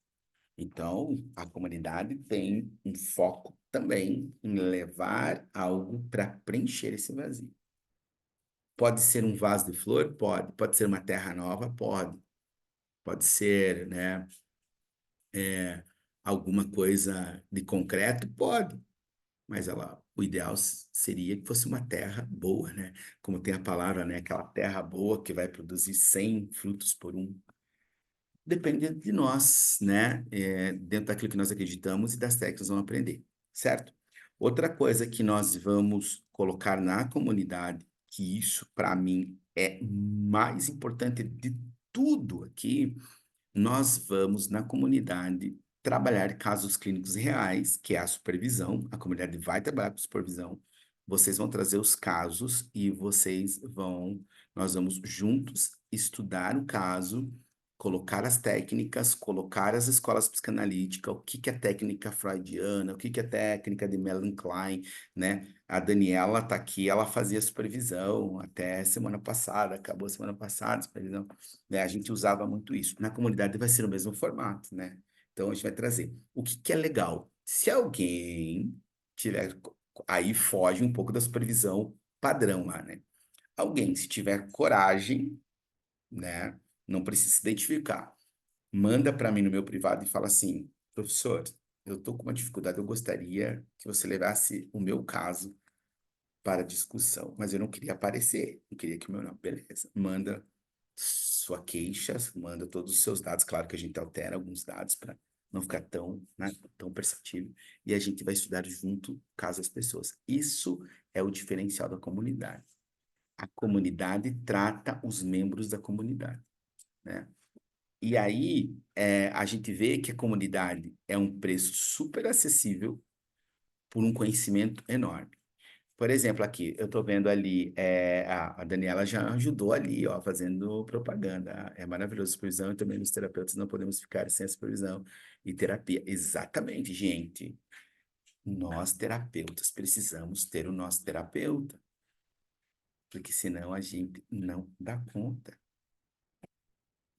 Então, a comunidade tem um foco também em levar algo para preencher esse vazio. Pode ser um vaso de flor? Pode. Pode ser uma terra nova? Pode. Pode ser, né, alguma coisa de concreto? Pode. Mas o ideal seria que fosse uma terra boa, né? Como tem a palavra, né? Aquela terra boa que vai produzir 100 frutos por um. Depende de nós, né? Dentro daquilo que nós acreditamos e das técnicas vamos aprender, certo? Outra coisa que nós vamos colocar na comunidade, que isso para mim é mais importante de tudo aqui, nós vamos na comunidade trabalhar casos clínicos reais, que é a supervisão. A comunidade vai trabalhar com supervisão. Vocês vão trazer os casos e nós vamos juntos estudar o caso, colocar as técnicas, colocar as escolas psicanalíticas, o que que é técnica freudiana, o que que é técnica de Melanie Klein, né? A Daniela está aqui, ela fazia supervisão até semana passada, acabou semana passada, supervisão, né? A gente usava muito isso. Na comunidade vai ser o mesmo formato, né? Então a gente vai trazer. O que que é legal? Se alguém tiver, aí foge um pouco da supervisão padrão lá, né? Alguém, se tiver coragem, né? Não precisa se identificar. Manda para mim no meu privado e fala assim, professor, eu tô com uma dificuldade, eu gostaria que você levasse o meu caso para discussão, mas eu não queria aparecer, não queria que o meu nome, beleza. Manda sua queixa, manda todos os seus dados, claro que a gente altera alguns dados para não ficar tão, né, tão perceptível, e a gente vai estudar junto caso as pessoas. Isso é o diferencial da comunidade. A comunidade trata os membros da comunidade, né? E aí a gente vê que a comunidade é um preço super acessível por um conhecimento enorme. Por exemplo, aqui, eu estou vendo ali, a Daniela já ajudou ali, ó, fazendo propaganda. É maravilhoso a supervisão e também os terapeutas não podemos ficar sem a supervisão e terapia. Exatamente, gente. Nós, terapeutas, precisamos ter o nosso terapeuta, porque senão a gente não dá conta.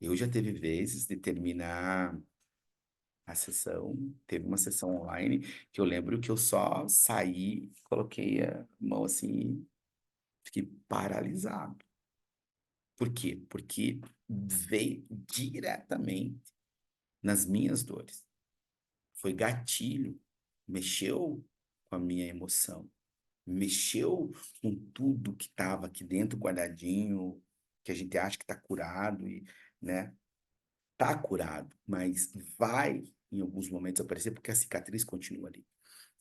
Eu já teve vezes de terminar a sessão, teve uma sessão online que eu lembro que eu só saí, coloquei a mão assim, fiquei paralisado. Por quê? Porque veio diretamente nas minhas dores. Foi gatilho, mexeu com a minha emoção. mexeu com tudo que estava aqui dentro guardadinho, que a gente acha que está curado e, né, tá curado, mas vai em alguns momentos aparecer porque a cicatriz continua ali.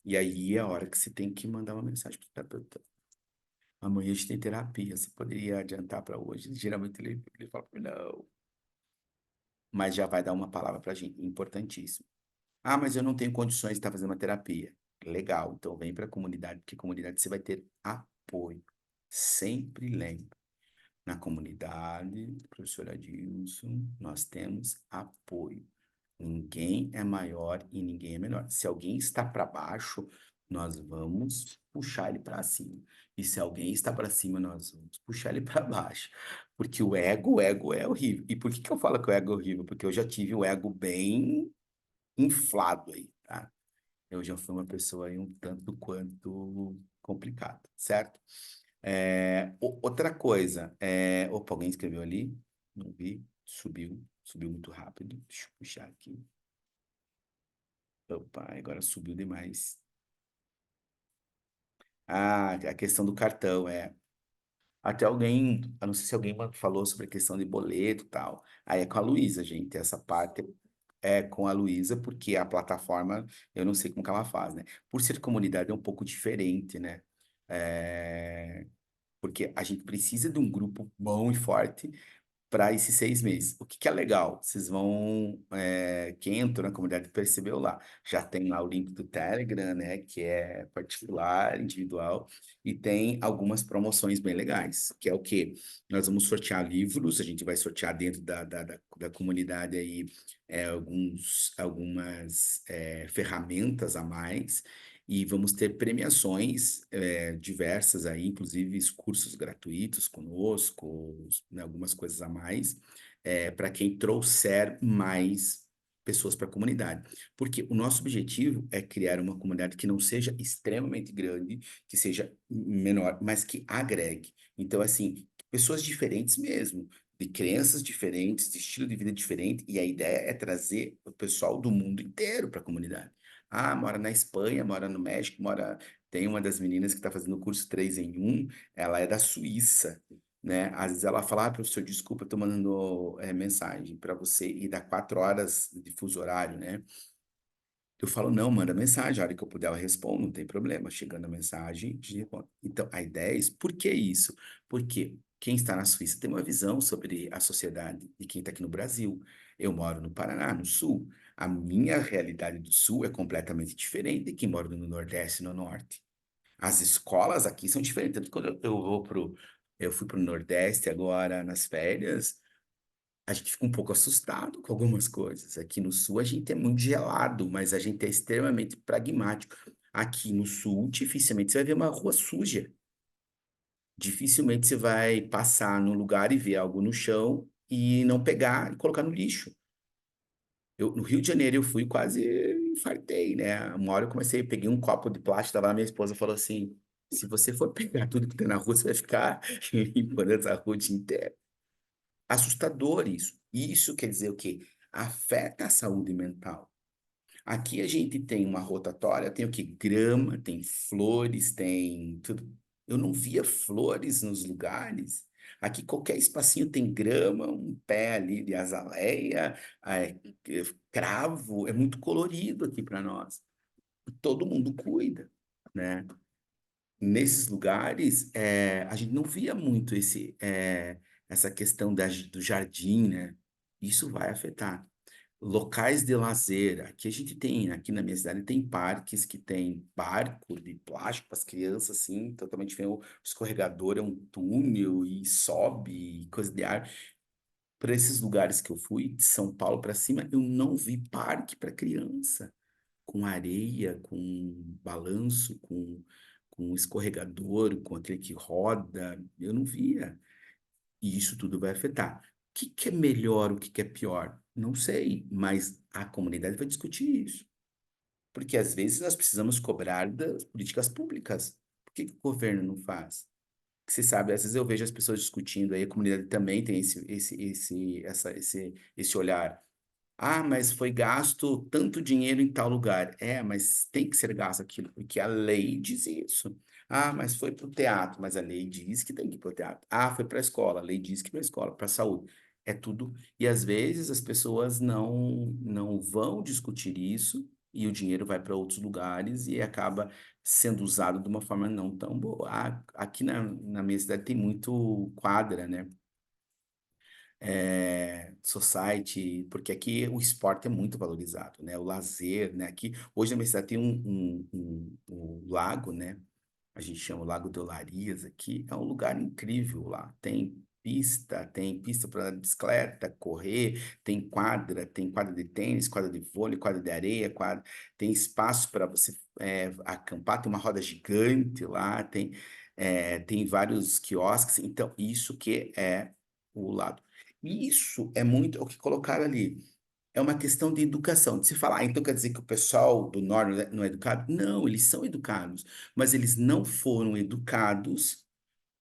E aí é a hora que você tem que mandar uma mensagem para o terapeuta. Amanhã a gente tem terapia, você poderia adiantar para hoje? Geralmente ele fala, não, mas já vai dar uma palavra para a gente, importantíssimo. Ah, mas eu não tenho condições de estar fazendo uma terapia. Legal, então vem para a comunidade, porque comunidade você vai ter apoio. Sempre lembre, na comunidade, professora Adilson, nós temos apoio. Ninguém é maior e ninguém é menor. Se alguém está para baixo, nós vamos puxar ele para cima. E se alguém está para cima, nós vamos puxar ele para baixo. Porque o ego é horrível. E por que que eu falo que o ego é horrível? Porque eu já tive o ego bem inflado aí, tá? Eu já fui uma pessoa aí um tanto quanto complicada, certo? Outra coisa, opa, alguém escreveu ali? Não vi, subiu muito rápido. Deixa eu puxar aqui. Opa, agora subiu demais. Ah, a questão do cartão, é. Até alguém, eu não sei se alguém falou sobre a questão de boleto e tal. Aí é com a Luísa, gente. Essa parte é com a Luísa, porque a plataforma, eu não sei como que ela faz, né? Por ser comunidade é um pouco diferente, né? É, porque a gente precisa de um grupo bom e forte para esses 6 meses. O que que é legal? Vocês vão, quem entrou na comunidade percebeu lá, já tem lá o link do Telegram, né, que é particular, individual, e tem algumas promoções bem legais, que é o quê? Nós vamos sortear livros, a gente vai sortear dentro da comunidade aí algumas ferramentas a mais, e vamos ter premiações diversas aí, inclusive cursos gratuitos conosco, né, algumas coisas a mais, para quem trouxer mais pessoas para a comunidade. Porque o nosso objetivo é criar uma comunidade que não seja extremamente grande, que seja menor, mas que agregue. Então, assim, pessoas diferentes mesmo, de crenças diferentes, de estilo de vida diferente, e a ideia é trazer o pessoal do mundo inteiro para a comunidade. Ah, mora na Espanha, mora no México, mora. Tem uma das meninas que está fazendo o curso 3 em um, ela é da Suíça, né? Às vezes ela fala, ah, professor, desculpa, estou mandando mensagem para você e dá 4 horas de fuso horário, né? Eu falo, não, manda mensagem, a hora que eu puder eu respondo, não tem problema. Chegando a mensagem, te respondo. Então, a ideia é isso. Por que isso? Porque quem está na Suíça tem uma visão sobre a sociedade de quem está aqui no Brasil. Eu moro no Paraná, no Sul. A minha realidade do Sul é completamente diferente de quem mora no Nordeste e no Norte. As escolas aqui são diferentes. Tanto que quando eu fui para o Nordeste agora nas férias, a gente fica um pouco assustado com algumas coisas. Aqui no sul a gente é muito gelado, mas a gente é extremamente pragmático. Aqui no sul, dificilmente você vai ver uma rua suja. Dificilmente você vai passar num lugar e ver algo no chão e não pegar e colocar no lixo. No Rio de Janeiro eu fui quase infartei, né? Uma hora eu comecei, peguei um copo de plástico, tava lá, minha esposa falou assim: se você for pegar tudo que tem na rua, você vai ficar limpando essa rua o dia inteiro. Assustador isso. Isso quer dizer o quê? Afeta a saúde mental. Aqui a gente tem uma rotatória, tem o quê? Grama, tem flores, tem tudo. Eu não via flores nos lugares. Aqui qualquer espacinho tem grama, um pé ali de azaleia, cravo, é muito colorido aqui para nós. Todo mundo cuida, né? Nesses lugares, a gente não via muito essa questão do jardim, né? Isso vai afetar. Locais de lazer. Aqui a gente tem, aqui na minha cidade, tem parques que tem barco de plástico para as crianças, assim, totalmente diferente. O escorregador é um túnel e sobe, e coisa de ar. Para esses lugares que eu fui, de São Paulo para cima, eu não vi parque para criança com areia, com balanço, com escorregador, com aquele que roda. Eu não via. E isso tudo vai afetar. O que que é melhor, o que que é pior? Não sei, mas a comunidade vai discutir isso. Porque às vezes nós precisamos cobrar das políticas públicas. Por que que o governo não faz? Que você sabe, às vezes eu vejo as pessoas discutindo aí, a comunidade também tem esse olhar. Ah, mas foi gasto tanto dinheiro em tal lugar. É, mas tem que ser gasto aquilo, porque a lei diz isso. Ah, mas foi para o teatro, mas a lei diz que tem que ir para o teatro. Ah, foi para a escola, a lei diz que para a escola, para a saúde. É tudo. E às vezes as pessoas não vão discutir isso e o dinheiro vai para outros lugares e acaba sendo usado de uma forma não tão boa. Ah, aqui na minha cidade tem muito quadra, né? Society, porque aqui o esporte é muito valorizado, né? O lazer, né? Aqui, hoje na minha cidade tem um lago, né? A gente chama o Lago de Olarias aqui, é um lugar incrível lá. Tem pista para bicicleta, correr, tem quadra de tênis, quadra de vôlei, quadra de areia, tem espaço para você acampar, tem uma roda gigante lá, tem vários quiosques, então isso que é o lado. E isso é muito o que colocaram ali. É uma questão de educação. De se falar, então quer dizer que o pessoal do norte não é educado? Não, eles são educados, mas eles não foram educados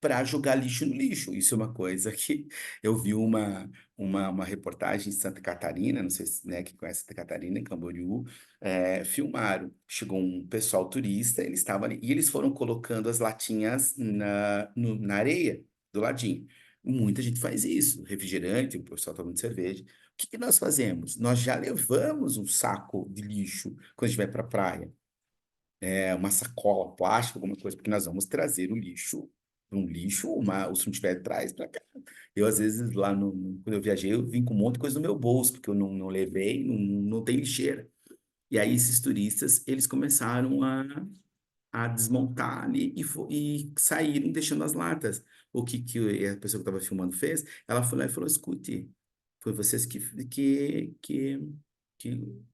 para jogar lixo no lixo. Isso é uma coisa que eu vi uma reportagem em Santa Catarina, não sei se, né, que conhece Santa Catarina, em Camboriú, filmaram. Chegou um pessoal turista, eles estavam ali, e eles foram colocando as latinhas na areia do ladinho. Muita gente faz isso, refrigerante, o pessoal tomando cerveja. O que que nós fazemos? Nós já levamos um saco de lixo quando a gente vai para a praia, uma sacola plástica, alguma coisa, porque nós vamos trazer o lixo, um lixo, ou se não tiver, traz para cá. Eu, às vezes, lá quando eu viajei, eu vim com um monte de coisa no meu bolso, porque eu não levei, não tem lixeira. E aí, esses turistas, eles começaram a desmontar ali e saíram deixando as latas. O que a pessoa que estava filmando fez? Ela foi lá e falou: escute, foi vocês que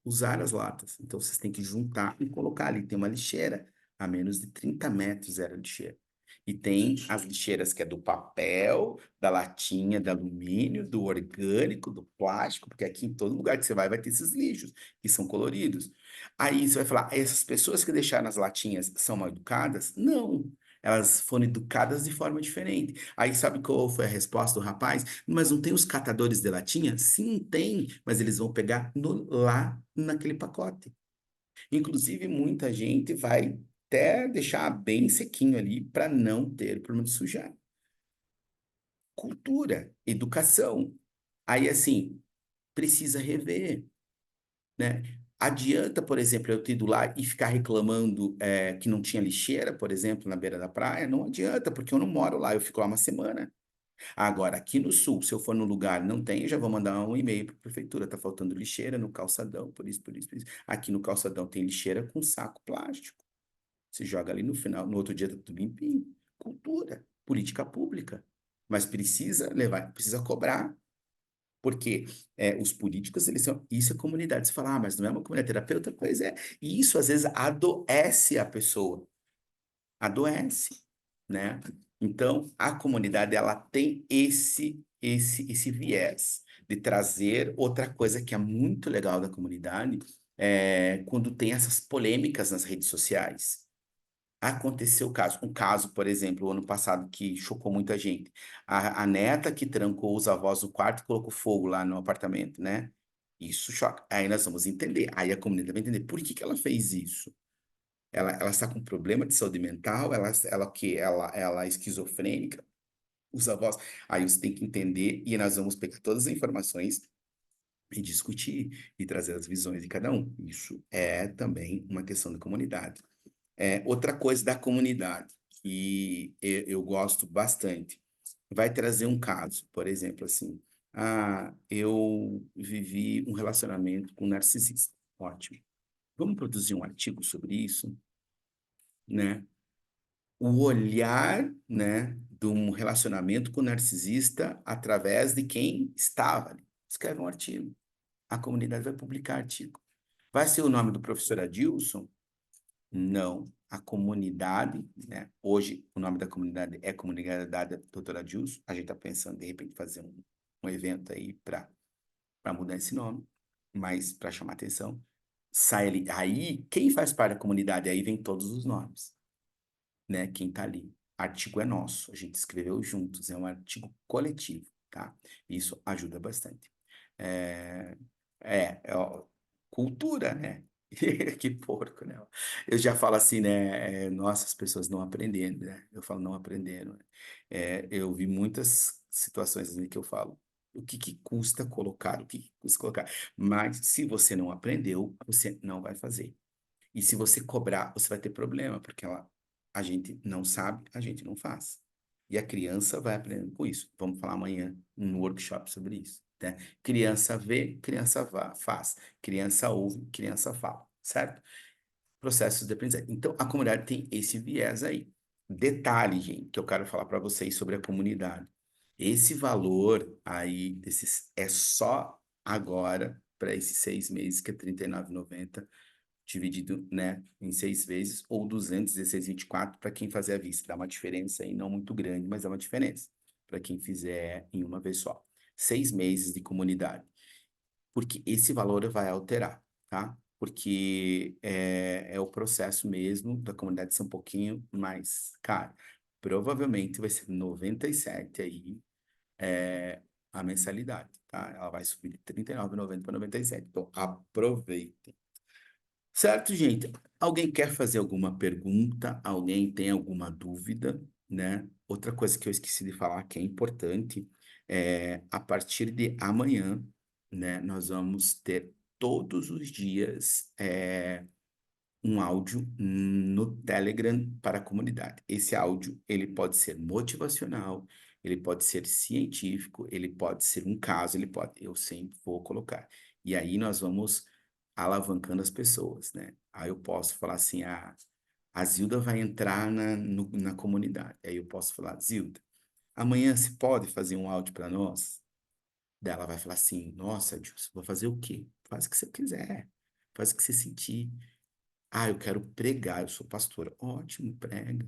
usaram as latas. Então vocês têm que juntar e colocar ali. Tem uma lixeira, a menos de 30 metros era a lixeira. E tem as lixeiras que é do papel, da latinha, do alumínio, do orgânico, do plástico, porque aqui em todo lugar que você vai ter esses lixos, que são coloridos. Aí você vai falar, essas pessoas que deixaram as latinhas são mal educadas? Não, elas foram educadas de forma diferente. Aí sabe qual foi a resposta do rapaz? Mas não tem os catadores de latinha? Sim, tem, mas eles vão pegar lá naquele pacote. Inclusive, muita gente vai até deixar bem sequinho ali para não ter problema de sujar. Cultura, educação. Aí, assim, precisa rever, né? Adianta, por exemplo, eu ter ido lá e ficar reclamando que não tinha lixeira, por exemplo, na beira da praia? Não adianta, porque eu não moro lá, eu fico lá uma semana. Agora, aqui no sul, se eu for no lugar e não tem, eu já vou mandar um e-mail para a prefeitura. Tá faltando lixeira no calçadão, por isso, por isso, por isso. Aqui no calçadão tem lixeira com saco plástico. Você joga ali no final, no outro dia tá tudo limpinho. Cultura, política pública. Mas precisa levar, precisa cobrar. Porque os políticos, eles são. Isso é comunidade. Você fala, ah, mas não é uma comunidade terapeuta? Pois é. E isso, às vezes, adoece a pessoa. Adoece, né? Então, a comunidade, ela tem esse viés de trazer outra coisa que é muito legal da comunidade, quando tem essas polêmicas nas redes sociais. Aconteceu um caso, por exemplo, o ano passado que chocou muita gente. A neta que trancou os avós no quarto e colocou fogo lá no apartamento, né? Isso choca. Aí nós vamos entender. Aí a comunidade vai entender por que que ela fez isso. Ela está com problema de saúde mental, ela é esquizofrênica, os avós. Aí você tem que entender e nós vamos pegar todas as informações e discutir e trazer as visões de cada um. Isso é também uma questão da comunidade. Outra coisa da comunidade que eu gosto bastante, vai trazer um caso, por exemplo, assim, eu vivi um relacionamento com um narcisista. Ótimo. Vamos produzir um artigo sobre isso, né? O olhar, né, de um relacionamento com o narcisista através de quem estava ali. Escreve um artigo. A comunidade vai publicar artigo. Vai ser o nome do professor Adilson? Não. A comunidade, né? Hoje o nome da comunidade é Comunidade Doutora Adilson. A gente está pensando, de repente, fazer um evento aí para mudar esse nome, mas para chamar atenção. Sai ali. Aí, quem faz parte da comunidade? Aí vem todos os nomes, né? Quem tá ali. Artigo é nosso, a gente escreveu juntos, é um artigo coletivo, tá? Isso ajuda bastante. É, ó, cultura, né. Que porco, né. Eu já falo assim, né, nossa, as pessoas não aprendendo, né. Eu falo: "Não aprenderam", né. Eu vi muitas situações, assim, que eu falo: "O que que custa colocar? O que que custa colocar?". Mas se você não aprendeu, você não vai fazer. E se você cobrar, você vai ter problema, porque a gente não sabe, a gente não faz. E a criança vai aprendendo com isso. Vamos falar amanhã no workshop sobre isso, né. Criança vê, criança faz. Criança ouve, criança fala, certo? Processos de aprendizagem. Então, a comunidade tem esse viés aí. Detalhe, gente, que eu quero falar para vocês sobre a comunidade. Esse valor aí desses é só agora para esses 6 meses, que é R$ 39,90 dividido, né, em 6 vezes ou 216,24 para quem fazer à vista. Dá uma diferença aí não muito grande, mas dá uma diferença para quem fizer em uma vez só. 6 meses de comunidade, porque esse valor vai alterar, tá? Porque é o processo mesmo da comunidade ser um pouquinho mais caro. Provavelmente vai ser 97 aí, a mensalidade, tá? Ela vai subir de 39,90 para 97. Então aproveitem. Certo, gente. Alguém quer fazer alguma pergunta? Alguém tem alguma dúvida, né? Outra coisa que eu esqueci de falar que é importante, a partir de amanhã, né, nós vamos ter todos os dias, um áudio no Telegram para a comunidade. Esse áudio, ele pode ser motivacional, ele pode ser científico, ele pode ser um caso, ele pode eu sempre vou colocar. E aí nós vamos alavancando as pessoas, né. Aí eu posso falar assim: "Ah, a Zilda vai entrar na comunidade". Aí eu posso falar: "Zilda, amanhã você pode fazer um áudio para nós?". Daí ela vai falar assim: "Nossa, Adilson, vou fazer o quê?". Faz o que você quiser, faz o que você sentir. "Ah, eu quero pregar, eu sou pastora". Ótimo, prega.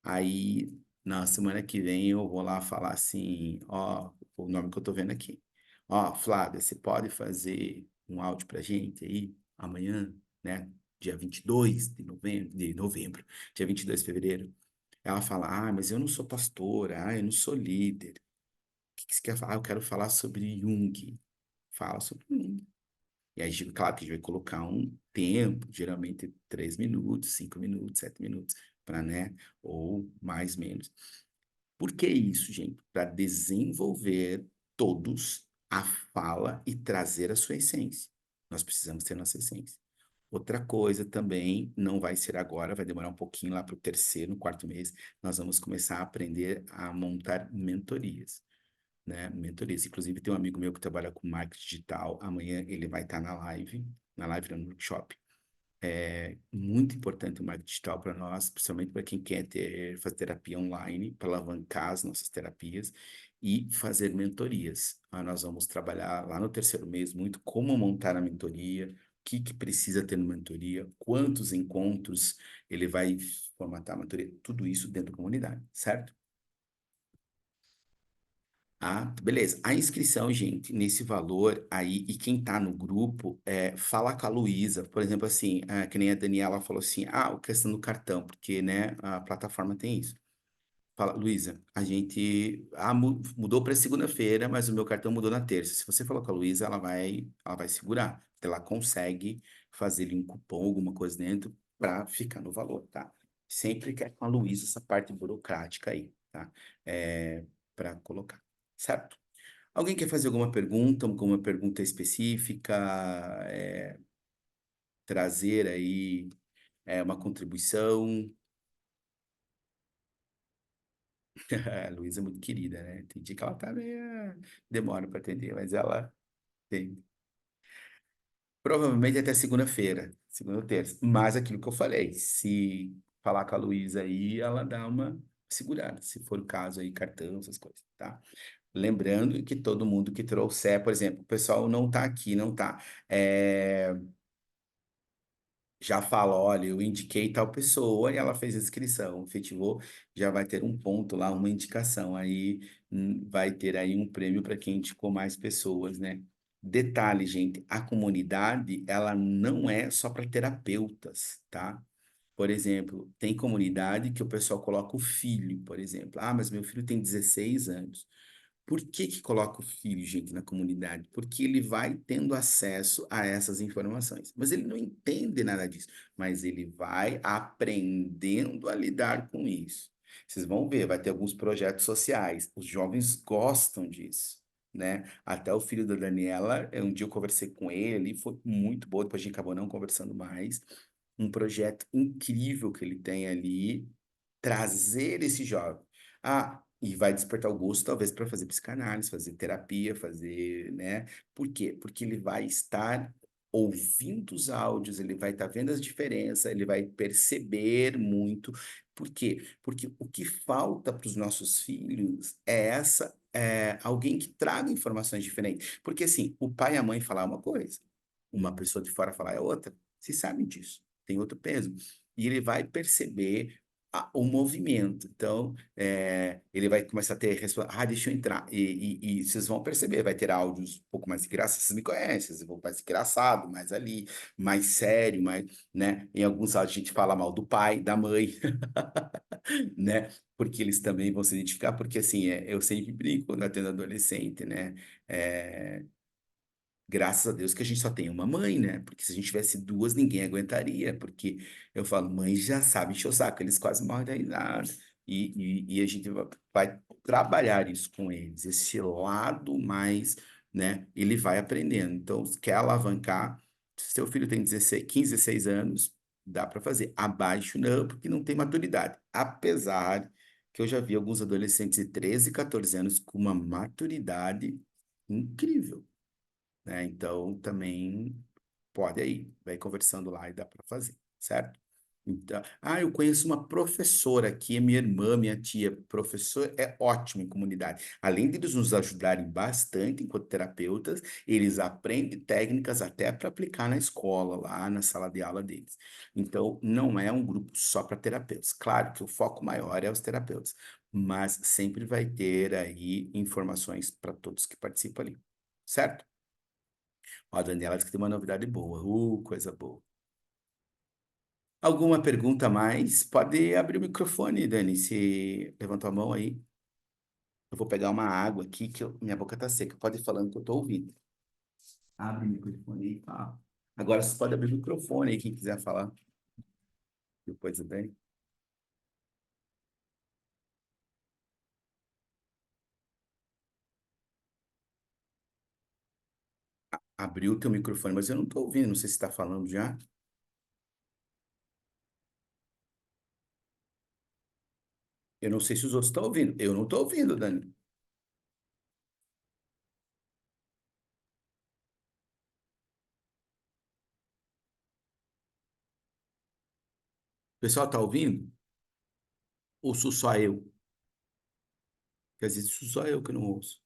Aí, na semana que vem eu vou lá falar assim: "Ó", o nome que eu tô vendo aqui: "Ó, Flávia, você pode fazer um áudio pra gente aí, amanhã, né, dia 22 de novembro, dia 22 de fevereiro?". Ela fala: "Ah, mas eu não sou pastora. Ah, eu não sou líder. O que que você quer falar?". "Ah, eu quero falar sobre Jung". Fala sobre Jung. E aí, claro que a gente vai colocar um tempo, geralmente 3 minutos, 5 minutos, 7 minutos, para, né, ou mais, menos. Por que isso, gente? Para desenvolver todos a fala e trazer a sua essência. Nós precisamos ter nossa essência. Outra coisa também, não vai ser agora, vai demorar um pouquinho lá para o terceiro, no quarto mês, nós vamos começar a aprender a montar mentorias, né, mentorias. Inclusive tem um amigo meu que trabalha com marketing digital, amanhã ele vai estar na live não, no workshop. É muito importante o marketing digital para nós, principalmente para quem quer fazer terapia online, para alavancar as nossas terapias e fazer mentorias. Nós vamos trabalhar lá no terceiro mês muito como montar a mentoria, o que que precisa ter na mentoria, quantos encontros ele vai formatar a mentoria, tudo isso dentro da comunidade, certo? Ah, beleza. A inscrição, gente, nesse valor aí, e quem tá no grupo, fala com a Luísa, por exemplo, assim, que nem a Daniela falou assim: "Ah, a questão do cartão", porque, né, a plataforma tem isso. Fala: "Luísa, a gente mudou para segunda-feira, mas o meu cartão mudou na terça". Se você falou com a Luísa, ela vai segurar, ela consegue fazer ali um cupom, alguma coisa dentro, para ficar no valor, tá. Sempre que é com a Luísa essa parte burocrática aí, tá, pra colocar, certo? Alguém quer fazer alguma pergunta específica, trazer aí, uma contribuição? A Luísa é muito querida, né, tem dia que ela tá meio demora para atender, mas ela tem. Provavelmente até segunda-feira, segunda ou terça, mas aquilo que eu falei, se falar com a Luísa aí, ela dá uma segurada, se for o caso aí, cartão, essas coisas, tá? Lembrando que todo mundo que trouxer, por exemplo, o pessoal não tá aqui, não tá, já fala: "Olha, eu indiquei tal pessoa e ela fez a inscrição, efetivou", já vai ter um ponto lá, uma indicação, aí, vai ter aí um prêmio para quem indicou mais pessoas, né. Detalhe, gente, a comunidade, ela não é só para terapeutas, tá. Por exemplo, tem comunidade que o pessoal coloca o filho, por exemplo: "Ah, mas meu filho tem 16 anos". Por que que coloca o filho, gente, na comunidade? Porque ele vai tendo acesso a essas informações, mas ele não entende nada disso, mas ele vai aprendendo a lidar com isso. Vocês vão ver, vai ter alguns projetos sociais, os jovens gostam disso, né? Até o filho da Daniela, um dia eu conversei com ele, foi muito bom, depois a gente acabou não conversando mais, um projeto incrível que ele tem ali, trazer esse jovem. Ah, e vai despertar o gosto, talvez, para fazer psicanálise, fazer terapia, fazer, né? Por quê? Porque ele vai estar ouvindo os áudios, ele vai estar vendo as diferenças, ele vai perceber muito. Por quê? Porque o que falta para os nossos filhos é alguém que traga informações diferentes. Porque assim, o pai e a mãe falar uma coisa, uma pessoa de fora falar é outra. Vocês sabem disso, tem outro peso. E ele vai perceber o movimento. Então, ele vai começar a ter deixa eu entrar. E vocês vão perceber, vai ter áudios um pouco mais engraçados. Vocês me conhecem, vocês vão mais engraçado, mais ali, mais sério, mais, né? Em alguns áudios a gente fala mal do pai, da mãe, né? Porque eles também vão se identificar, porque assim, eu sempre brinco quando atendo adolescente, né? É, graças a Deus que a gente só tem uma mãe, né? Porque se a gente tivesse duas, ninguém aguentaria. Porque eu falo, mãe já sabe encher o saco, eles quase morrem da risada. E a gente vai trabalhar isso com eles, esse lado mais, né? Ele vai aprendendo. Então, se quer alavancar, se seu filho tem 16, 15, 16 anos, dá para fazer. Abaixo não, porque não tem maturidade. Apesar que eu já vi alguns adolescentes de 13, 14 anos com uma maturidade incrível, né? Então, também pode aí, vai conversando lá e dá para fazer, certo? Então, eu conheço uma professora aqui, é minha irmã, minha tia, professor é ótimo em comunidade. Além de eles nos ajudarem bastante enquanto terapeutas, eles aprendem técnicas até para aplicar na escola, lá na sala de aula deles. Então, não é um grupo só para terapeutas. Claro que o foco maior é os terapeutas, mas sempre vai ter aí informações para todos que participam ali, certo? Ó, a Daniela disse que tem uma novidade boa. Coisa boa. Alguma pergunta a mais? Pode abrir o microfone, Dani, se levantou a mão aí. Eu vou pegar uma água aqui, que minha boca tá seca. Pode ir falando que eu tô ouvindo. Abre o microfone aí, fala. Agora você pode abrir o microfone aí, quem quiser falar. Depois, Dani. Abriu o teu microfone, mas eu não tô ouvindo. Não sei se está falando já. Eu não sei se os outros estão ouvindo. Eu não tô ouvindo, Dani. O pessoal tá ouvindo? Ou sou só eu? Porque às vezes sou só eu que não ouço.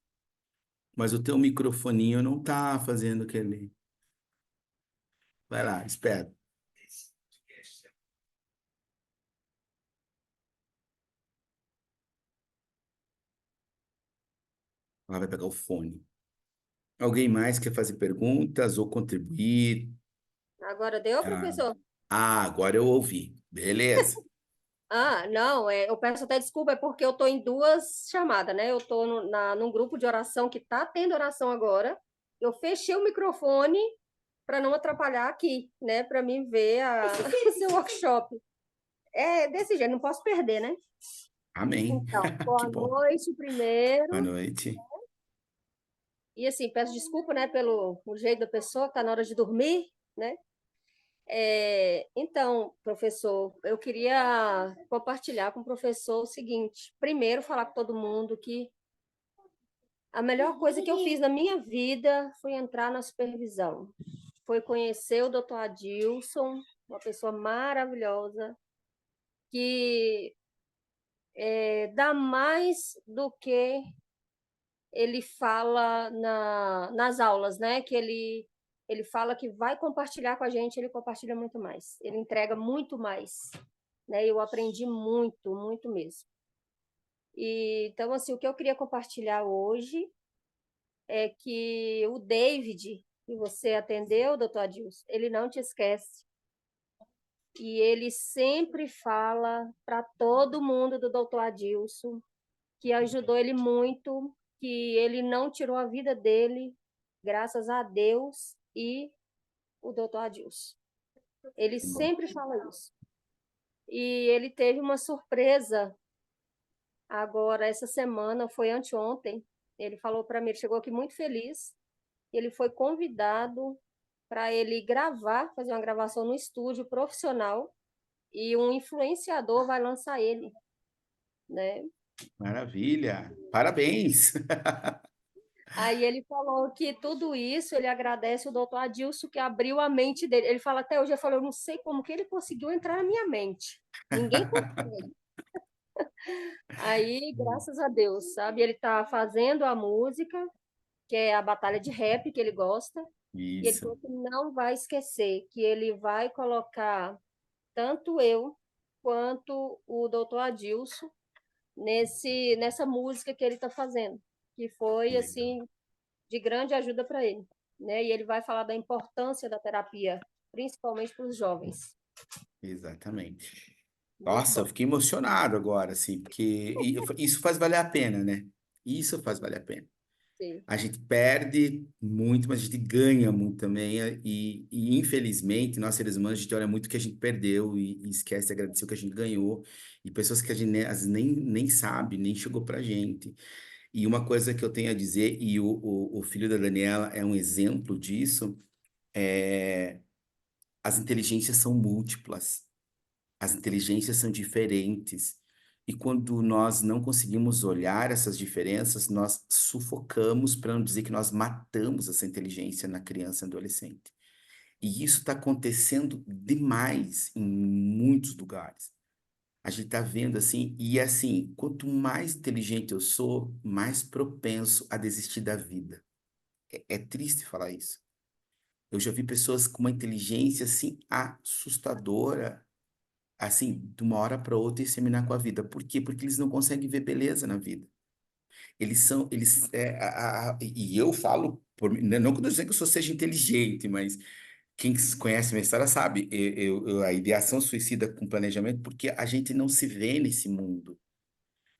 Mas o teu microfoninho não tá fazendo aquele. Vai lá, espera. Ela vai pegar o fone. Alguém mais quer fazer perguntas ou contribuir? Agora deu, Ah, professor? agora eu ouvi. Beleza. Não, eu peço até desculpa, é porque eu estou em duas chamadas, né? Eu estou num grupo de oração que está tendo oração agora. Eu fechei o microfone para não atrapalhar aqui, né? Para mim ver o seu workshop. É desse jeito, não posso perder, né? Amém. Então, Que boa bom. noite Boa primeiro. noite. E assim, peço desculpa, né, pelo o jeito da pessoa, que tá na hora de dormir, né? Então, professor, eu queria compartilhar com o professor o seguinte: primeiro, falar com todo mundo que a melhor coisa que eu fiz na minha vida foi entrar na supervisão. Foi conhecer o Dr. Adilson, uma pessoa maravilhosa, que dá mais do que ele fala nas aulas, né? Que ele fala que vai compartilhar com a gente, ele compartilha muito mais. Ele entrega muito mais, né? Eu aprendi muito, muito mesmo. Então, assim, o que eu queria compartilhar hoje é que o David, que você atendeu, doutor Adilson, ele não te esquece. E ele sempre fala para todo mundo do doutor Adilson, que ajudou ele muito. que ele não tirou a vida dele, graças a Deus e o doutor Adilson. Ele Que bom. sempre fala isso. E ele teve uma surpresa agora, essa semana, foi anteontem. Ele falou para mim, ele chegou aqui muito feliz. Ele foi convidado para ele gravar, fazer uma gravação no estúdio profissional, e um influenciador vai lançar ele, né? Maravilha. Parabéns. Aí ele falou que tudo isso ele agradece o doutor Adilson que abriu a mente dele. Ele fala até hoje, ele falou, eu não sei como que ele conseguiu entrar na minha mente. Ninguém consegue. Aí, graças a Deus, sabe? Ele está fazendo a música, que é a batalha de rap que ele gosta, e ele Isso. falou que não vai esquecer, que ele vai colocar tanto eu quanto o doutor Adilson nessa música que ele está fazendo, que Que foi legal. assim de grande ajuda para ele, né? E ele vai falar da importância da terapia, principalmente para os jovens. Exatamente. Muito Nossa, eu bom. fiquei emocionado agora, assim, porque isso faz valer a pena, né? Isso faz valer a pena. Sim, A gente perde muito, mas a gente ganha muito também. Infelizmente, nós seres humanos, a gente olha muito o que a gente perdeu e esquece de agradecer o que a gente ganhou. E pessoas que a gente às vezes nem sabe, nem chegou pra gente. E uma coisa que eu tenho a dizer, e o filho da Daniela é um exemplo disso, é as inteligências são múltiplas. As inteligências são diferentes. E quando nós não conseguimos olhar essas diferenças, nós sufocamos, para não dizer que nós matamos essa inteligência na criança e adolescente. E isso está acontecendo demais em muitos lugares. A gente está vendo assim, e assim, quanto mais inteligente eu sou, mais propenso a desistir da vida. É triste falar isso. Eu já vi pessoas com uma inteligência assim assustadora, assim, de uma hora para outra e terminar com a vida. Por quê? Porque eles não conseguem ver beleza na vida. E eu falo, não que eu tô dizendo que eu só seja inteligente, mas quem conhece minha história sabe, a ideação suicida com planejamento, porque a gente não se vê nesse mundo.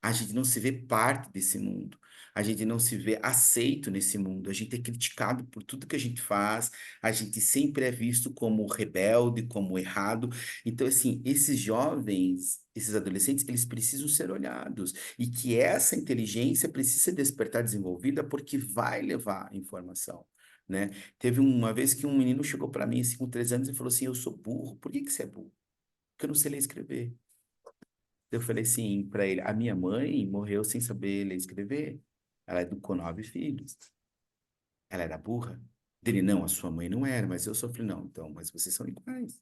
A gente não se vê parte desse mundo. A gente não se vê aceito nesse mundo. A gente é criticado por tudo que a gente faz. A gente sempre é visto como rebelde, como errado. Então, assim, esses jovens, esses adolescentes, eles precisam ser olhados. E que essa inteligência precisa ser despertar, desenvolvida, porque vai levar informação. Né? Teve uma vez que um menino chegou para mim assim, com 13 anos e falou assim: Eu sou burro. Por que que você é burro? Porque eu não sei ler e escrever. Eu falei assim para ele: a minha mãe morreu sem saber ler e escrever. Ela educou 9 filhos. Ela era burra. Dele, não, a sua mãe não era, mas eu sofri, não. Então, mas vocês são iguais.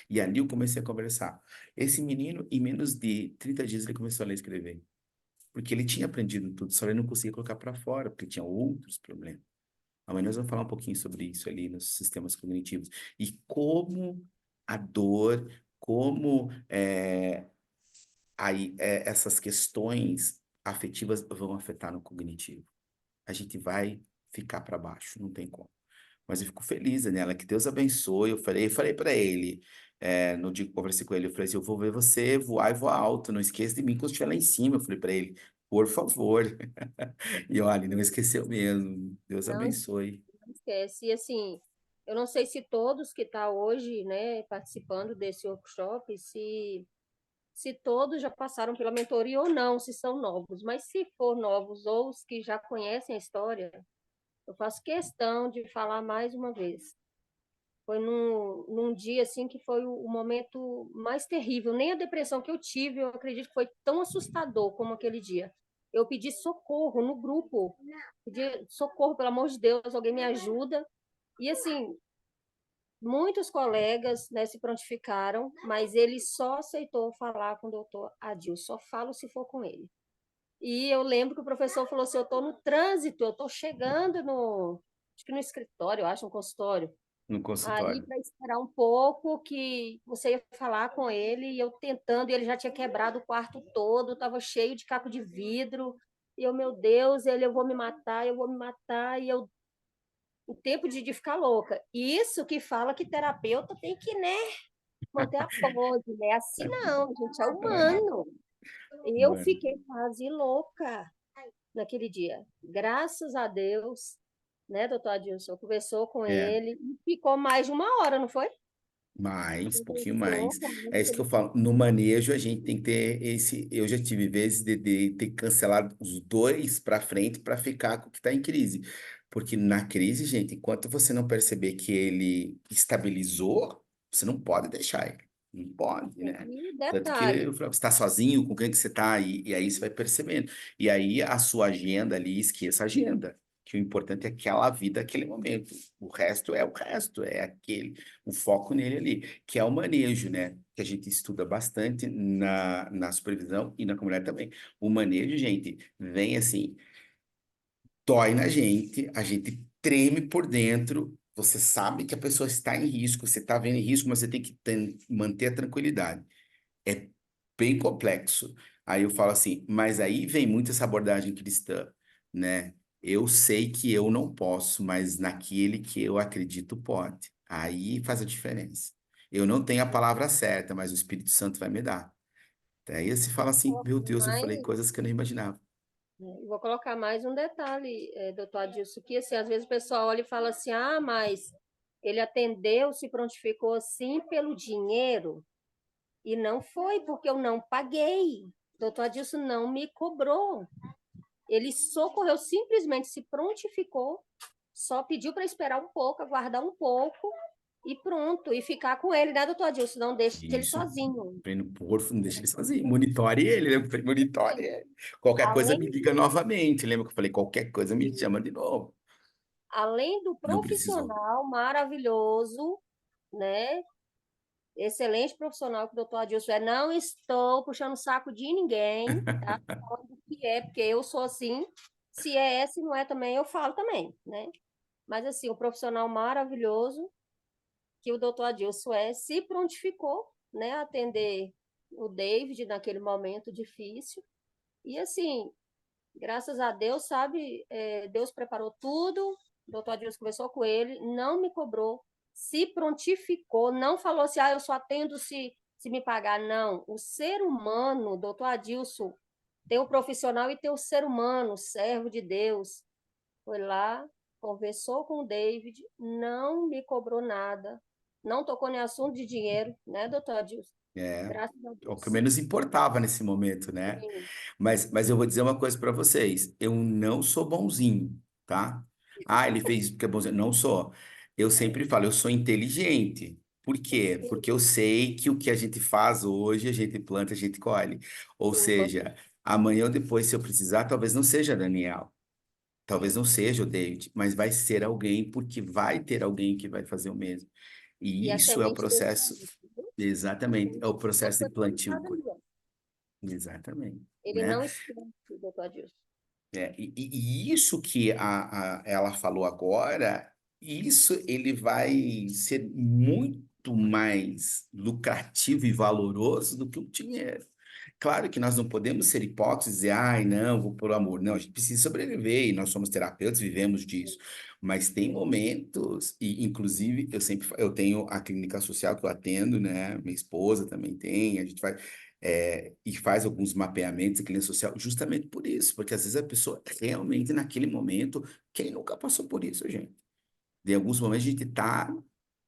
E ali eu comecei a conversar. Esse menino, em menos de 30 dias, ele começou a ler e escrever. Porque ele tinha aprendido tudo, só ele não conseguia colocar para fora, porque tinha outros problemas. Amanhã nós vamos falar um pouquinho sobre isso ali nos sistemas cognitivos. E como a dor, como essas questões afetivas vão afetar no cognitivo. A gente vai ficar para baixo, não tem como. Mas eu fico feliz, Daniela, que Deus abençoe. Eu falei para ele, no dia que eu conversei com ele, eu falei assim: eu vou ver você voar e voar alto, não esqueça de mim quando estiver lá em cima. Eu falei para ele, por favor. E olha, não esqueceu mesmo. Deus não, abençoe. não esquece. E assim, eu não sei se todos que estão hoje, né, participando desse workshop, se todos já passaram pela mentoria ou não, se são novos. Mas se for novos ou os que já conhecem a história, eu faço questão de falar mais uma vez. Foi num dia assim que foi o momento mais terrível. Nem a depressão que eu tive, eu acredito que foi tão assustador como aquele dia. Eu pedi socorro no grupo, pedi socorro, pelo amor de Deus, alguém me ajuda. E assim, muitos colegas, né, se prontificaram, mas ele só aceitou falar com o doutor Adil, só falo se for com ele. E eu lembro que o professor falou assim: eu estou no trânsito, eu estou chegando acho que no escritório, eu acho, no consultório, No ali consultório. para esperar um pouco que você ia falar com ele, e eu tentando, e ele já tinha quebrado o quarto todo, estava cheio de caco de vidro, e eu, meu Deus, ele, eu vou me matar, e eu, o tempo de ficar louca. Isso que fala que terapeuta tem que, né, manter a pose, né? Assim não, a gente é É, humano. Eu mano. fiquei quase louca. naquele dia. Graças a Deus, né, doutor Adilson, conversou com É. ele e ficou mais de 1 hora, não foi? Mais, pouquinho Conversou mais. com ele, É isso que eu falo. No manejo, a gente tem que ter esse. Eu já tive vezes de ter que cancelar os dois para frente para ficar com o que está em crise. Porque na crise, gente, enquanto você não perceber que ele estabilizou, você não pode deixar ele. Não pode, né? e Tanto que eu detalhe, falo, você está sozinho, com quem que você está? E aí você vai percebendo. E aí a sua agenda ali, esqueça a agenda. Que o importante é aquela vida, aquele momento. O resto é o resto, é aquele o foco nele ali, que é o manejo, né? Que a gente estuda bastante na supervisão e na comunidade também. O manejo, gente, vem assim, dói na gente, a gente treme por dentro, você sabe que a pessoa está em risco, você está vendo em risco, mas você tem que manter a tranquilidade. É bem complexo. Aí eu falo assim, mas aí vem muito essa abordagem cristã, né? Eu sei que eu não posso, mas naquele que eu acredito pode. Aí faz a diferença. Eu não tenho a palavra certa, mas o Espírito Santo vai me dar. Aí você fala assim, meu Deus, eu falei mais, coisas que eu não imaginava. vou colocar mais um detalhe, doutor Adilson, que assim, às vezes o pessoal olha e fala assim, ah, mas ele atendeu, se prontificou assim pelo dinheiro, e não foi porque eu não paguei. Doutor Adilson não me cobrou. Ele socorreu, simplesmente se prontificou, só pediu para esperar um pouco, aguardar um pouco e pronto, e ficar com ele, né, doutor Adilson? Não deixe ele Isso. sozinho. Treino porco, não deixa ele sozinho. Monitore ele, né? Monitore ele. Qualquer coisa me Além, liga novamente. Lembra que eu falei, qualquer coisa me chama de novo. além do Não precisou. profissional maravilhoso, né? Excelente profissional que o doutor Adilson é. Não estou puxando o saco de ninguém, tá? Falando o que é, porque eu sou assim. Se é, se não é também, eu falo também, né? Mas assim, o profissional maravilhoso que o doutor Adilson se prontificou, né, a atender o David naquele momento difícil. E assim, graças a Deus, sabe, Deus preparou tudo, o doutor Adilson conversou com ele, não me cobrou, se prontificou, não falou assim, ah, eu só atendo se me pagar. Não, o ser humano, doutor Adilson, tem o profissional e tem o ser humano, o servo de Deus. Foi lá, conversou com o David, não me cobrou nada, não tocou em assunto de dinheiro, né, doutor Adilson? É, Graças a o que Deus. menos importava nesse momento, né? Sim, Mas eu vou dizer uma coisa para vocês. Eu não sou bonzinho, tá? Ah, ele fez isso porque é bonzinho. Não sou. Eu sempre falo, eu sou inteligente. Por quê? Porque eu sei que o que a gente faz hoje, a gente planta, a gente colhe. Ou sim, com seja, amanhã ou depois, se eu precisar, talvez não seja Daniel, talvez não seja o David, mas vai ser alguém, porque vai ter alguém que vai fazer o mesmo. E E a isso é o semente dele é processo, isso, viu? A exatamente, é semente o não processo foi de plantio. plantada ali, ó. Exatamente, Ele né? não esquece, doutor Adilson. E isso que ela falou agora, isso ele vai ser muito mais lucrativo e valoroso do que o dinheiro. Claro que nós não podemos ser hipócritas e dizer, ai, não, vou por amor. Não, a gente precisa sobreviver e nós somos terapeutas, vivemos disso. Mas tem momentos, e inclusive eu tenho a clínica social que eu atendo, né? Minha esposa também tem, a gente faz e faz alguns mapeamentos em clínica social justamente por isso, porque às vezes a pessoa realmente naquele momento, quem nunca passou por isso, gente? De alguns momentos a gente tá,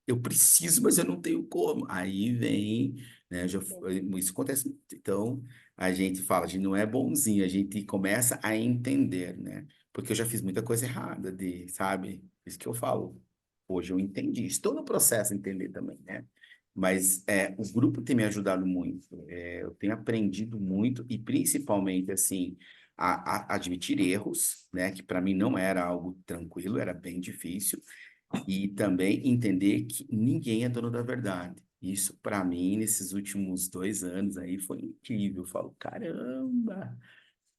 eu preciso, mas eu não tenho como. Aí vem, né, isso acontece muito. Então, a gente fala, a gente não é bonzinho, a gente começa a entender, né? Porque eu já fiz muita coisa errada sabe? Isso que eu falo. Hoje eu entendi. Estou no processo de entender também, né? Mas o grupo tem me ajudado muito. Eu tenho aprendido muito e principalmente, assim, a admitir erros, né? Que para mim não era algo tranquilo, era bem difícil. E também entender que ninguém é dono da verdade. Isso, para mim, nesses últimos 2 anos aí, foi incrível. Eu falo, caramba,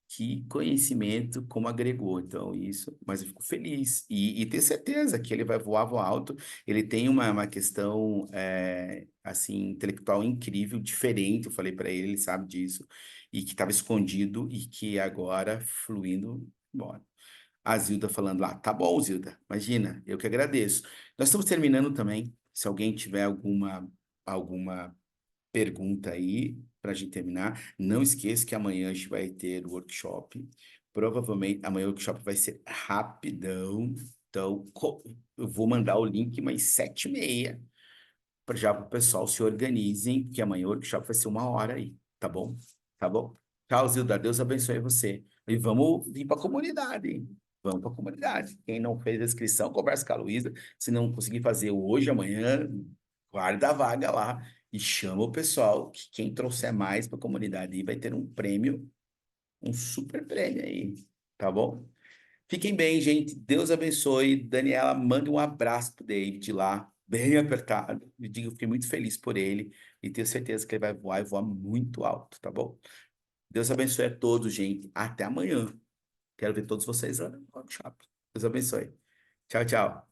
que conhecimento como agregou. Então, isso, mas eu fico feliz. E ter certeza que ele vai voar, voar alto. Ele tem uma questão, assim, intelectual incrível, diferente. Eu falei para ele, ele sabe disso. E que estava escondido e que agora fluindo. Bora. A Zilda falando lá, tá bom, Zilda, imagina, eu que agradeço. Nós estamos terminando também. Se alguém tiver alguma pergunta aí para a gente terminar, não esqueça que amanhã a gente vai ter o workshop Provavelmente amanhã o workshop vai ser rapidão. Então, eu vou mandar o link mais 7h30 já para o pessoal se organizem, que amanhã o workshop vai ser 1 hora aí, tá bom? Tá bom? Tchau, Zilda. Deus abençoe você. E vamos vir para a comunidade, hein? Vamos para a comunidade. Quem não fez a inscrição, conversa com a Luísa. Se não conseguir fazer hoje, amanhã, guarda a vaga lá e chama o pessoal, que quem trouxer mais para a comunidade aí vai ter um prêmio, um super prêmio aí, tá bom? Fiquem bem, gente. Deus abençoe. Daniela, manda um abraço pro David lá, bem apertado. Me diga, eu fiquei muito feliz por ele e tenho certeza que ele vai voar e voar muito alto, tá bom? Deus abençoe a todos, gente. Até amanhã. Quero ver todos vocês lá no workshop. Deus abençoe. Tchau, tchau.